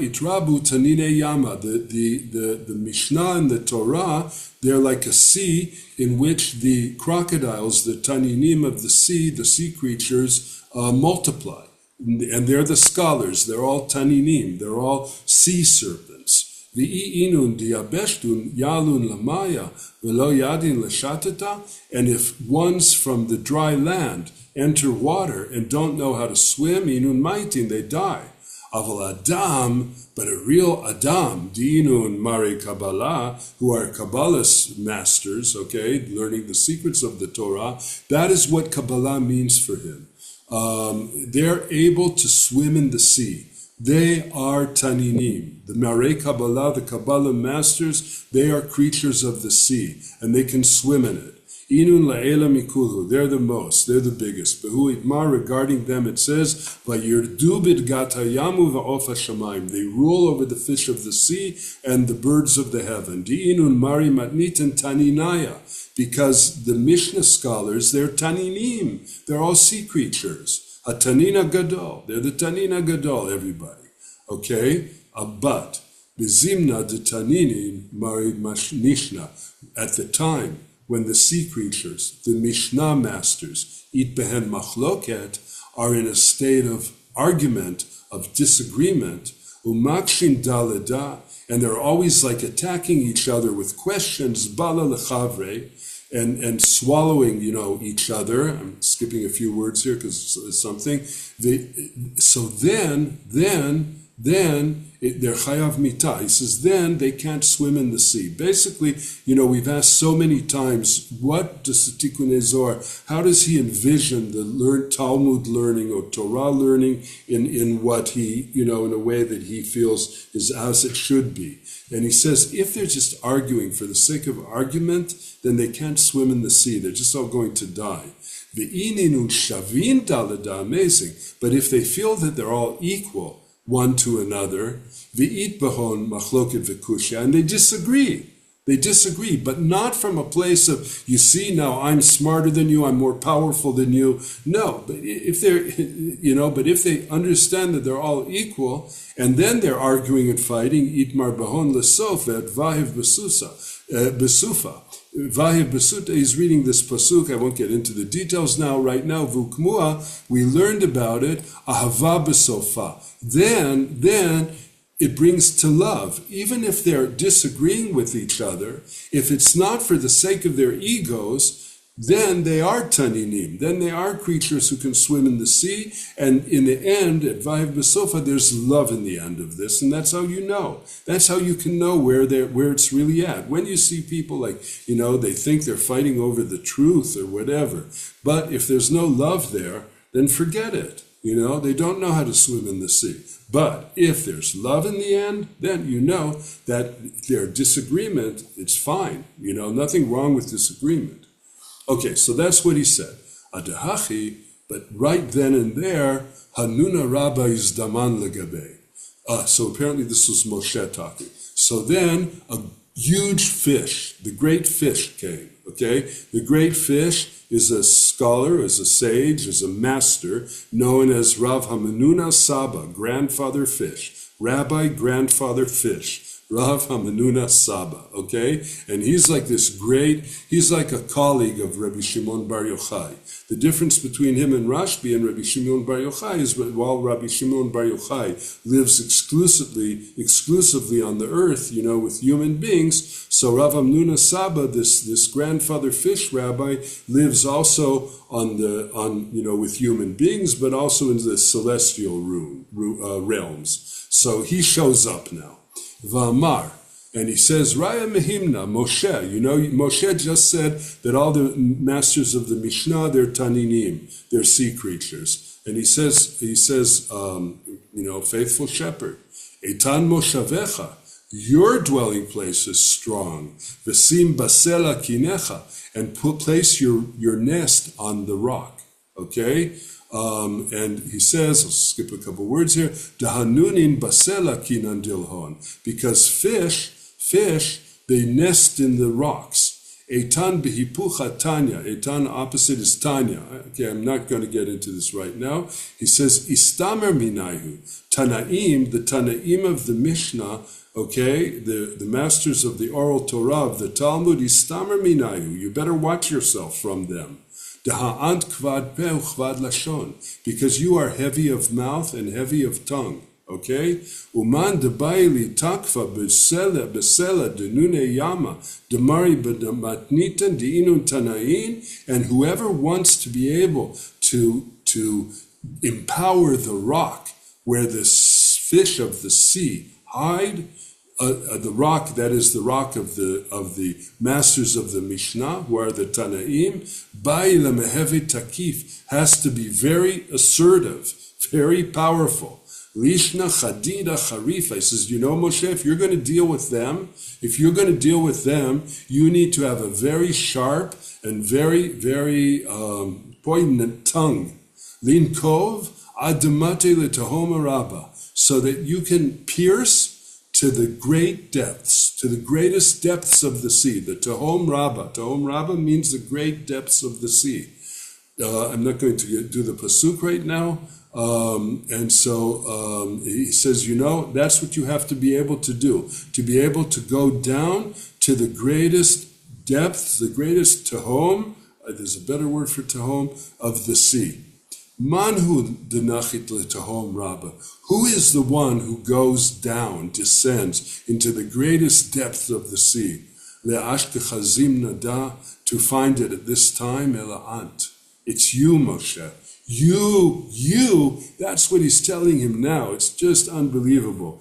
Itrabu Tanine Yama, the Mishnah and the Torah, they're like a sea in which the crocodiles, the Taninim of the sea creatures, multiply. And they're the scholars, they're all Taninim, they're all sea serpents. V'i'inun diabeshtun yalun lamaya v'lo yadin l'shatata. And if ones from the dry land enter water and don't know how to swim, inun maitin, they die. Aval Adam, but a real Adam, Dinun Mare Kabbalah, who are Kabbalah's masters, okay, learning the secrets of the Torah, that is what Kabbalah means for him. They're able to swim in the sea. They are Taninim. The Mare Kabbalah, the Kabbalah masters, they are creatures of the sea, and they can swim in it. Inun la'ela mikulhu, they're the most, they're the biggest. Behu itmar, regarding them it says, vayirdu bidgatayamu va'of hashamayim, they rule over the fish of the sea and the birds of the heaven. Di'inun mari matnitan taninaya, because the Mishnah scholars, they're taninim, they're all sea creatures. A tanina gadol, they're the tanina gadol, everybody. Okay? But, bizimna de taninin mari nishna, at the time, when the sea creatures, the Mishnah masters, it behen machloket, are in a state of argument, of disagreement, umakshin daleda, and they're always like attacking each other with questions, bala lechavre, and swallowing, each other. I'm skipping a few words here because it's something. So then they're chayav mita. He says, then they can't swim in the sea. Basically, we've asked so many times, what does the Tikkun Zohar, how does he envision the Talmud learning or Torah learning in what he, in a way that he feels is as it should be? And he says, if they're just arguing for the sake of argument, then they can't swim in the sea. They're just all going to die. Amazing. But if they feel that they're all equal, one to another, v'it bahon machloket v'kushya, and they disagree, but not from a place of, you see, now I'm smarter than you, I'm more powerful than you. No, but if they understand that they're all equal, and then they're arguing and fighting, itmar bahon lesof et vahiv besufa. Vahiv Besuta, he's reading this pasuk. I won't get into the details right now. Vukmua, we learned about it. Ahava besofa. Then it brings to love. Even if they're disagreeing with each other, if it's not for the sake of their egos, then they are taninim. Then they are creatures who can swim in the sea. And in the end, at Vahiv Besofa, there's love in the end of this. And that's how you know. That's how you can know where it's really at. When you see people like, they think they're fighting over the truth or whatever. But if there's no love there, then forget it. They don't know how to swim in the sea. But if there's love in the end, then you know that their disagreement, it's fine. Nothing wrong with disagreement. Okay, so that's what he said. Adahachi, but right then and there, Hanuna Rabba is Daman Legabe. So apparently this was Moshe talking. So then a huge fish, the great fish came, okay? The great fish is a scholar, is a sage, is a master, known as Rav Hamanuna Saba, grandfather fish, rabbi grandfather fish. Rav Hamanuna Saba, okay? And he's like this great, he's like a colleague of Rabbi Shimon Bar Yochai. The difference between him and Rashbi and Rabbi Shimon Bar Yochai is that while Rabbi Shimon Bar Yochai lives exclusively on the earth, with human beings, so Rav Hamanuna Saba, this grandfather fish rabbi, lives also with human beings, but also in the celestial realms. So he shows up now. V'amar, and he says, Raya Mehimna, Moshe. Moshe just said that all the masters of the Mishnah, they're taninim, they're sea creatures. And he says, faithful shepherd, Eitan Moshavecha, your dwelling place is strong. V'sim basela kinecha, and place your nest on the rock. Okay? And he says, I'll skip a couple words here, Dahanunin basela kinan dilhon, because fish, they nest in the rocks. Eitan behipucha tanya, Eitan opposite is Tanya. Okay, I'm not going to get into this right now. He says, Istamer minayu, Tanaim, the Tanaim of the Mishnah, okay, the masters of the oral Torah, of the Talmud, Istamer minayu, you better watch yourself from them. Because you are heavy of mouth and heavy of tongue, okay? Uman debaili takva besela denune yama demari bedamatnitan diinun tanain, and whoever wants to be able to empower the rock where the fish of the sea hide. The rock, that is the rock of the masters of the Mishnah, who are the Tanaim, Ba'ila Mehevi Takif, has to be very assertive, very powerful. Lishna Chadida Charifa, he says, Moshe, if you're going to deal with them, you need to have a very sharp and very, very poignant tongue. Lin Kov Adamate Letahoma Rabba, so that you can pierce to the great depths, to the greatest depths of the sea. The Tahom Rabbah. Tahom Rabbah means the great depths of the sea. I'm not going to do the pasuk right now. And so he says, that's what you have to be able to do. To be able to go down to the greatest depths, the greatest Tahom, there's a better word for Tahom, of the sea. Manhu denachit letahom rabba. Who is the one who goes down, descends into the greatest depth of the sea? Le'ashkechazim nada, to find it at this time, ela'ant. It's you, Moshe. You, that's what he's telling him now. It's just unbelievable.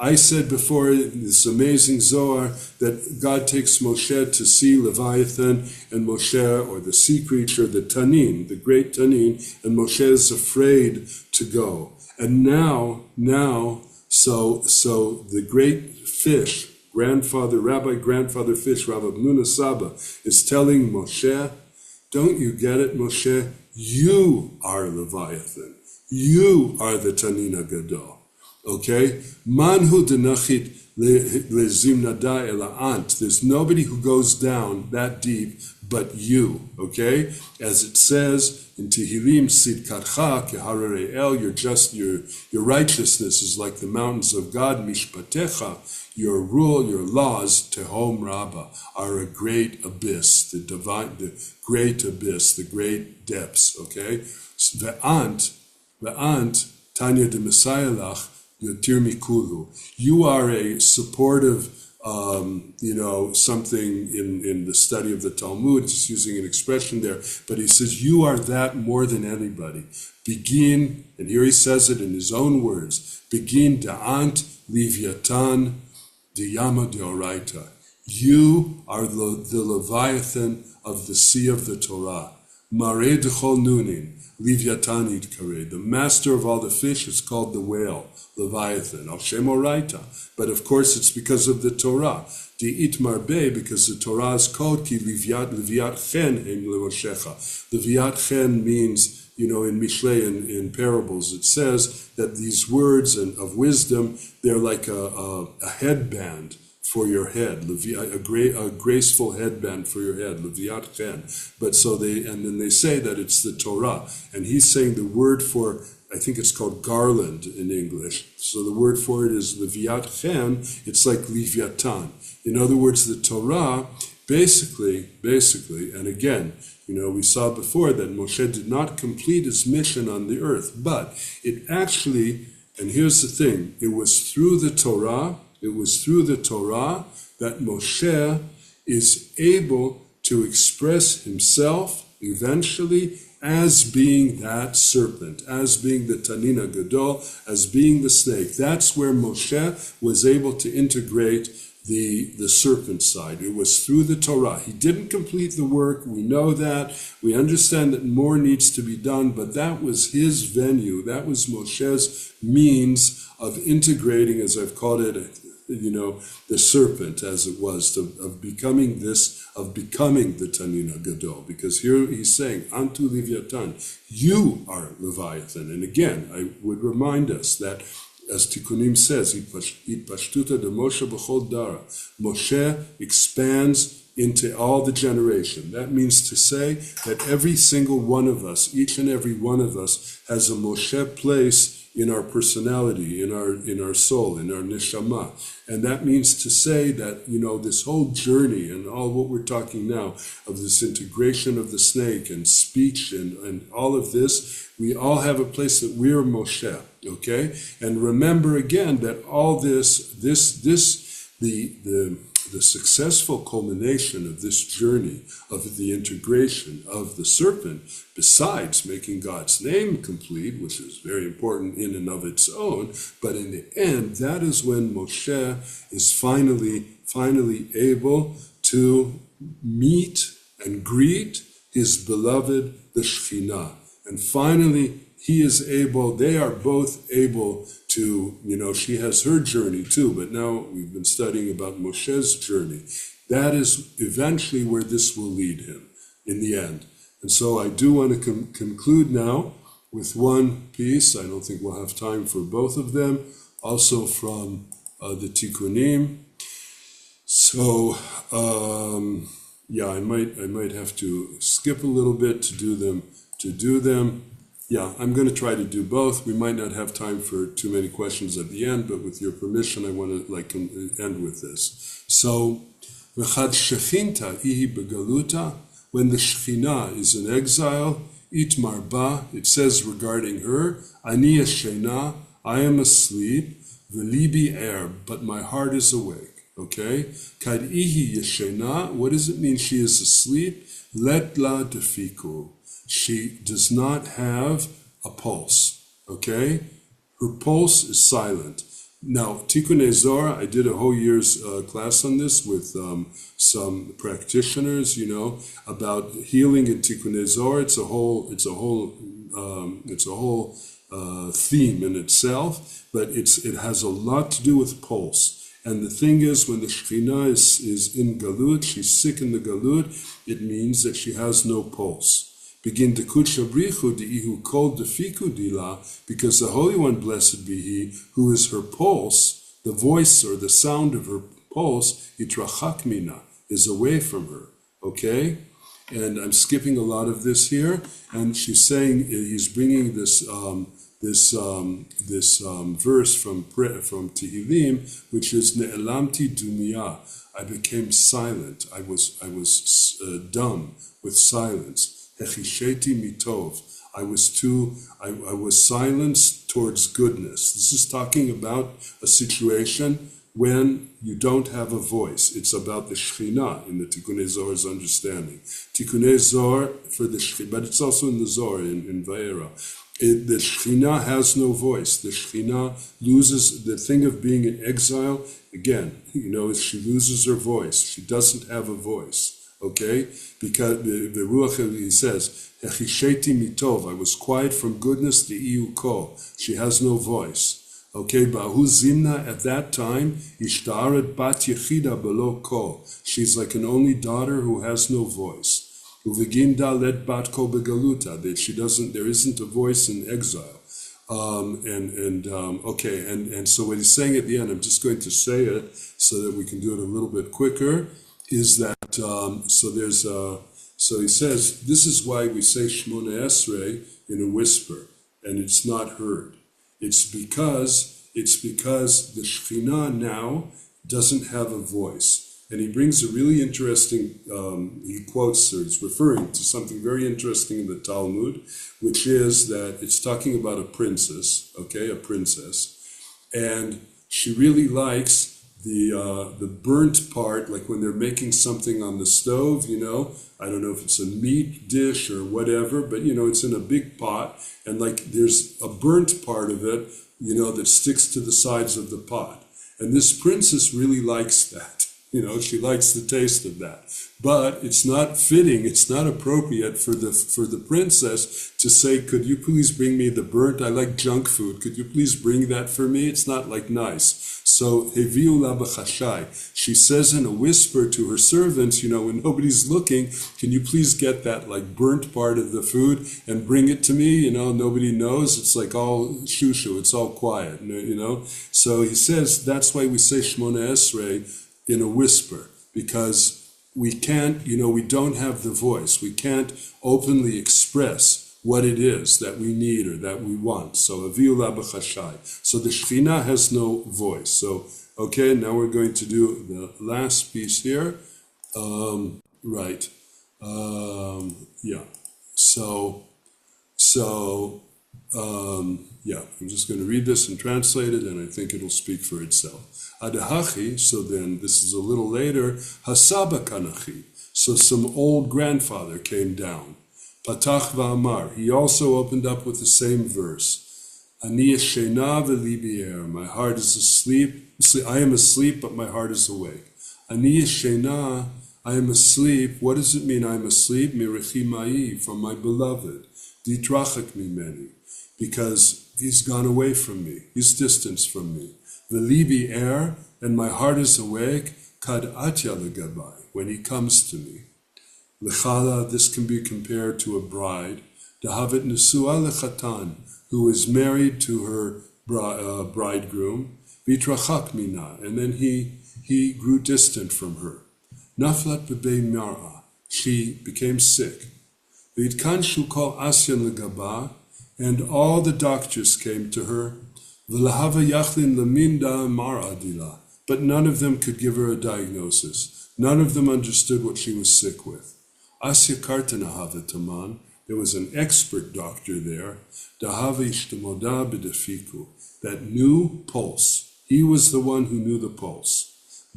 I said before in this amazing Zohar that God takes Moshe to see Leviathan and Moshe, or the sea creature, the Tanin, the great Tanin, and Moshe is afraid to go. And now, so the great fish, Rabbi grandfather fish, Rav Hamanuna Saba, is telling Moshe, don't you get it, Moshe? You are Leviathan. You are the Tanin Gadol. Okay? Manhu denachit lezimnada ela'ant. There's nobody who goes down that deep but you. Okay? As it says in Tehillim, Sidkatcha kehararei el, your righteousness is like the mountains of God, Mishpatecha, your rule, your laws, Tehom Rabbah, are a great abyss, the great abyss, the great depths, okay? Ve'ant, Tanya de Messiah, Yotir Mikulu. You are a supportive, something in the study of the Talmud, just using an expression there, but he says, you are that more than anybody. Begin, and here he says it in his own words, begin da'ant livyatan diyama deoraita. You are the Leviathan of the sea of the Torah. Mare dechol nunin. Livyatanit kare. The master of all the fish is called the whale, Leviathan, al shem oraita. But of course it's because of the Torah. Di'it marbe, because the Torah is called ki livyat chen em levoshecha. Livyat chen means, in Mishlei, in parables, it says that these words of wisdom, they're like a headband for your head, a graceful headband for your head, leviat chen. But and then they say that it's the Torah, and he's saying the word for, I think it's called garland in English. So the word for it is leviat chen. It's like leviatan. In other words, the Torah, basically, and again, we saw before that Moshe did not complete his mission on the earth, but it actually, and here's the thing, it was through the Torah that Moshe is able to express himself eventually as being that serpent, as being the Tanina Gadol, as being the snake. That's where Moshe was able to integrate the serpent side. It was through the Torah. He didn't complete the work. We know that. We understand that more needs to be done, but that was his venue. That was Moshe's means of integrating, as I've called it, the serpent, as it was, of becoming the Tanina Gadol. Because here he's saying, Antu Leviathan, you are Leviathan. And again, I would remind us that, as Tikkunim says, Itpashtuta de Moshe b'chol dara. Moshe expands into all the generation. That means to say that every single one of us, each and every one of us, has a Moshe place in our personality, in our soul, in our neshama. And that means to say that, this whole journey and all what we're talking now of this integration of the snake and speech and all of this, we all have a place that we're Moshe, okay? And remember again that all this, the successful culmination of this journey of the integration of the serpent, besides making God's name complete, which is very important in and of its own, but in the end, that is when Moshe is finally able to meet and greet his beloved, the Shekhinah. And finally, they are both able to, she has her journey too, but now we've been studying about Moshe's journey. That is eventually where this will lead him in the end. And so I do want to conclude now with one piece. I don't think we'll have time for both of them, also from the Tikkunim. So, I might have to skip a little bit to do them. Yeah, I'm going to try to do both. We might not have time for too many questions at the end, but with your permission, I want to end with this. So, v'chad shechinta ihi begaluta, when the Shekhinah is in exile, itmar ba, it says regarding her, ani yeshena, I am asleep, v'libi er, but my heart is awake. Okay? Kad ihi yeshena, what does it mean she is asleep? Let la defiku. She does not have a pulse, okay? Her pulse is silent. Now, Tikkunei Zohar, I did a whole year's class on this with some practitioners, about healing in Tikkunei Zohar. It's a whole theme in itself, but it has a lot to do with pulse. And the thing is, when the Shekhinah is in Galut, she's sick in the Galut, it means that she has no pulse. Begin to kutshabrichu di'ihu kol defiku dila, because the Holy One, blessed be He, who is her pulse, the voice or the sound of her pulse, itrachak mina, is away from her. Okay? And I'm skipping a lot of this here, and she's saying, he's bringing this verse from Tehillim, which is Ne'elamti Dumia. I became silent. I was dumb with silence. Hechisheti mitov. I was silenced towards goodness. This is talking about a situation when you don't have a voice. It's about the Shekhinah in the Tikkunei Zohar's understanding. Tikkunei Zohar for the Shekhinah, but it's also in the Zohar, in Vayera. The Shekhinah has no voice. The Shekhinah loses the thing of being in exile. Again, she loses her voice. She doesn't have a voice. Okay? Because the Ruach, he says, Hechisheti mitov, I was quiet from goodness, the iu ko. She has no voice. Okay? Ba'hu zimna, at that time, ishtaret bat yechida below ko. She's like an only daughter who has no voice. Uveginda let bat ko begaluta, that there isn't a voice in exile. Okay, and so what he's saying at the end, I'm just going to say it so that we can do it a little bit quicker, is that, so he says, this is why we say Shmona Esrei in a whisper, and it's not heard. It's because the Shekhinah now doesn't have a voice. And he brings a really interesting, he quotes, or he's referring to something very interesting in the Talmud, which is that it's talking about a princess, okay, a princess, and she really likes the burnt part, like when they're making something on the stove, I don't know if it's a meat dish or whatever, but it's in a big pot, and like there's a burnt part of it, that sticks to the sides of the pot. And this princess really likes that. She likes the taste of that. But it's not fitting, it's not appropriate for the princess to say, could you please bring me the burnt? I like junk food. Could you please bring that for me? It's not like nice. So, Heviu la b'chashai. She says in a whisper to her servants, when nobody's looking, can you please get that like burnt part of the food and bring it to me? Nobody knows. It's like all shushu. It's all quiet, So he says, that's why we say Shmona Esrei in a whisper, because we can't, we don't have the voice. We can't openly express what it is that we need or that we want. So, Aviu la b'chashai. So the Shekhinah has no voice. So, okay, now we're going to do the last piece here. Right. Yeah. Yeah, I'm just going to read this and translate it, and I think it'll speak for itself. Adahachi, so then this is a little later, Hasaba Kanachi, so some old grandfather came down. Patach va'amar, he also opened up with the same verse. Ani yeshena v'libi er, my heart is asleep, I am asleep, but my heart is awake. Ani yeshena, I am asleep, what does it mean I am asleep? Mirechi ma'i, from my beloved. Ditrachak mimeni, because he's gone away from me, he's distanced from me. V'libi er, and my heart is awake, kad atya legabai, when he comes to me. Lechala, this can be compared to a bride, dahavet nesua lechatan, who is married to her bridegroom, vitrachak mina, and then he grew distant from her. Naflat bebei mar'a, she became sick. V'itkanshu kol asyan legaba, and all the doctors came to her. V'lahava yachlin laminda mar'adila, but none of them could give her a diagnosis. None of them understood what she was sick with. Asya kartana havataman, there was an expert doctor there, dahava ishtemoda b'defiku, that knew pulse. He was the one who knew the pulse.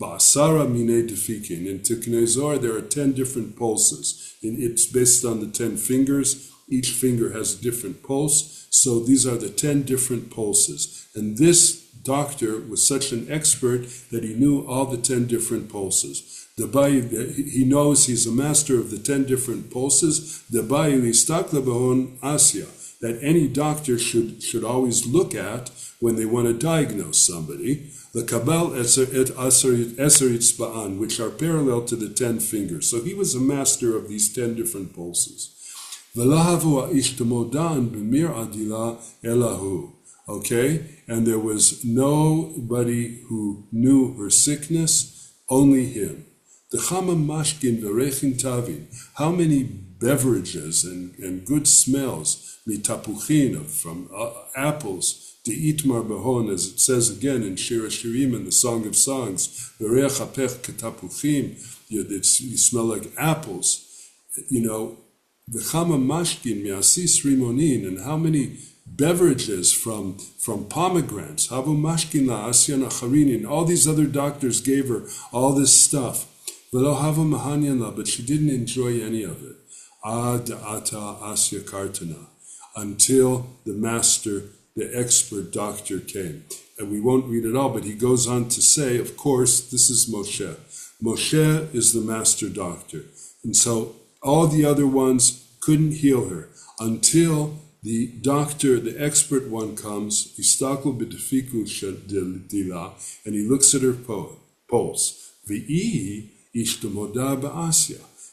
Ba'asara mine defikin, in Tikkunei Zohar there are 10 different pulses. It's based on the 10 fingers. Each finger has a different pulse. So these are the 10 different pulses. And this doctor was such an expert that he knew all the 10 different pulses. He knows he's a master of the 10 different pulses. That any doctor should always look at when they want to diagnose somebody. The kabal eser ba'an, which are parallel to the 10 fingers. So he was a master of these 10 different pulses. Okay, and there was nobody who knew her sickness, only him. The chama mashkin v'rechin tavin, how many beverages and good smells, mitapuchin, from apples, to itmar behon, as it says again in Shir HaShirim, in the Song of Songs, v'reach hapech ketapuchim, you smell like apples, the chama mashkin miasis rimonin, and how many beverages from pomegranates, havu mashkin la asyan acharinin, all these other doctors gave her all this stuff. V'lo havu mahanyan la, but she didn't enjoy any of it. Ad ata asya kartana, until the master, the expert doctor came. And we won't read it all, but he goes on to say, of course, this is Moshe. Moshe is the master doctor. And so all the other ones couldn't heal her until the doctor, the expert one comes, and he looks at her pulse.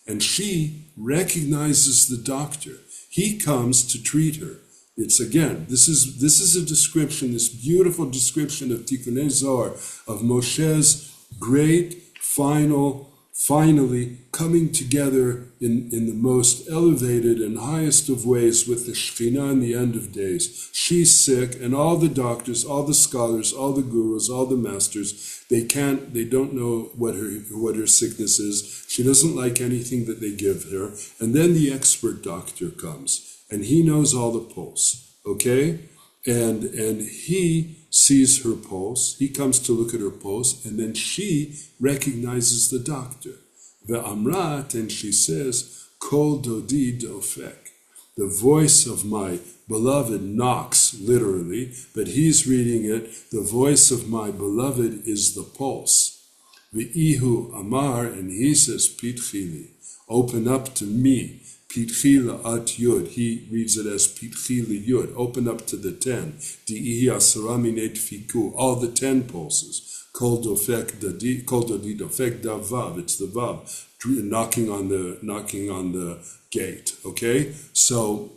And she recognizes the doctor. He comes to treat her. It's again, this is a description, this beautiful description of Tikkunei Zohar, of Moshe's great finally coming together in the most elevated and highest of ways with the Shekhinah in the end of days. She's sick, and all the doctors, all the scholars, all the gurus, all the masters, they don't know what her sickness is. She doesn't like anything that they give her. And then the expert doctor comes, and he knows all the pulse, okay? And he sees her pulse, he comes to look at her pulse, and then she recognizes the doctor. Ve'amrat, and she says, Kol dodi dofek. The voice of my beloved knocks, literally, but he's reading it, the voice of my beloved is the pulse. Ve'ihu amar, and he says, Pitchili, open up to me. Pitchila at Yud, he reads it as Pitchili Yud, open up to the 10. Di'ihi asaraminate fiku, all the 10 pulses. Kol dodi dofek da vav, it's the vav, knocking on the gate, okay? So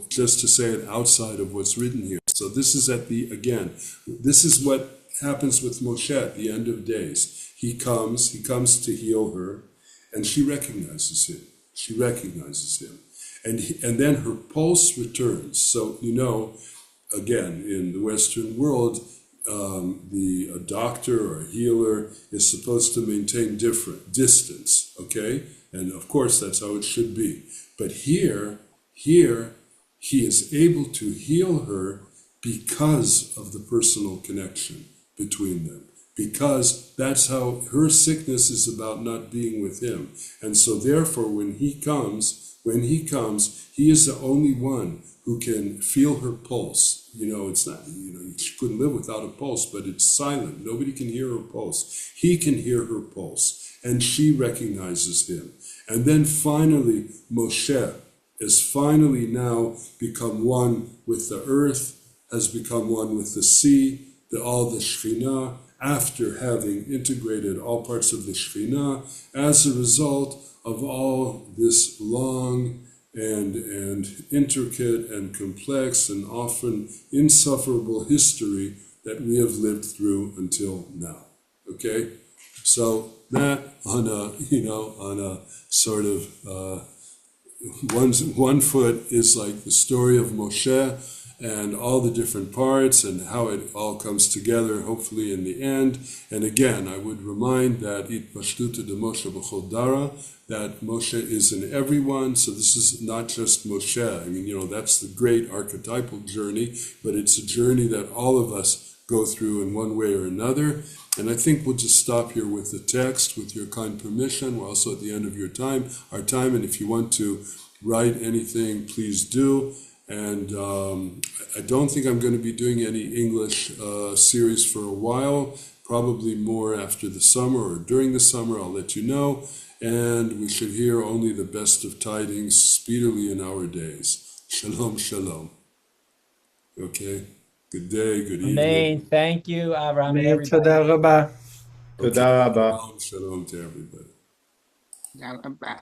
just to say it outside of what's written here. So this is this is what happens with Moshe at the end of days. He comes to heal her, and she recognizes him. She recognizes him. And then her pulse returns. So, again, in the Western world, a doctor or a healer is supposed to maintain different distance, okay? And of course, that's how it should be. But here, he is able to heal her because of the personal connection between them. Because that's how her sickness is about not being with him. And so therefore, when he comes, he is the only one who can feel her pulse. It's not, she couldn't live without a pulse, but it's silent. Nobody can hear her pulse. He can hear her pulse, and she recognizes him. And then finally, Moshe has finally now become one with the earth, has become one with the sea, all the Shekhinah, after having integrated all parts of the Shekhinah, as a result of all this long and intricate and complex and often insufferable history that we have lived through until now. Okay? So that on a sort of one foot is like the story of Moshe and all the different parts and how it all comes together, hopefully in the end. And again, I would remind that Itpashtuta de Moshe b'chol dara, that Moshe is in everyone. So this is not just Moshe. I mean, that's the great archetypal journey, but it's a journey that all of us go through in one way or another. And I think we'll just stop here with the text, with your kind permission. We're also at the end of our time, and if you want to write anything, please do. And I don't think I'm going to be doing any English series for a while, probably more after the summer or during the summer, I'll let you know. And we should hear only the best of tidings speedily in our days. Shalom, shalom. Okay? Good day, good evening. Amen. Thank you, Avram, and everybody. Toda Okay. rabba. Shalom to everybody. Yalla, bye.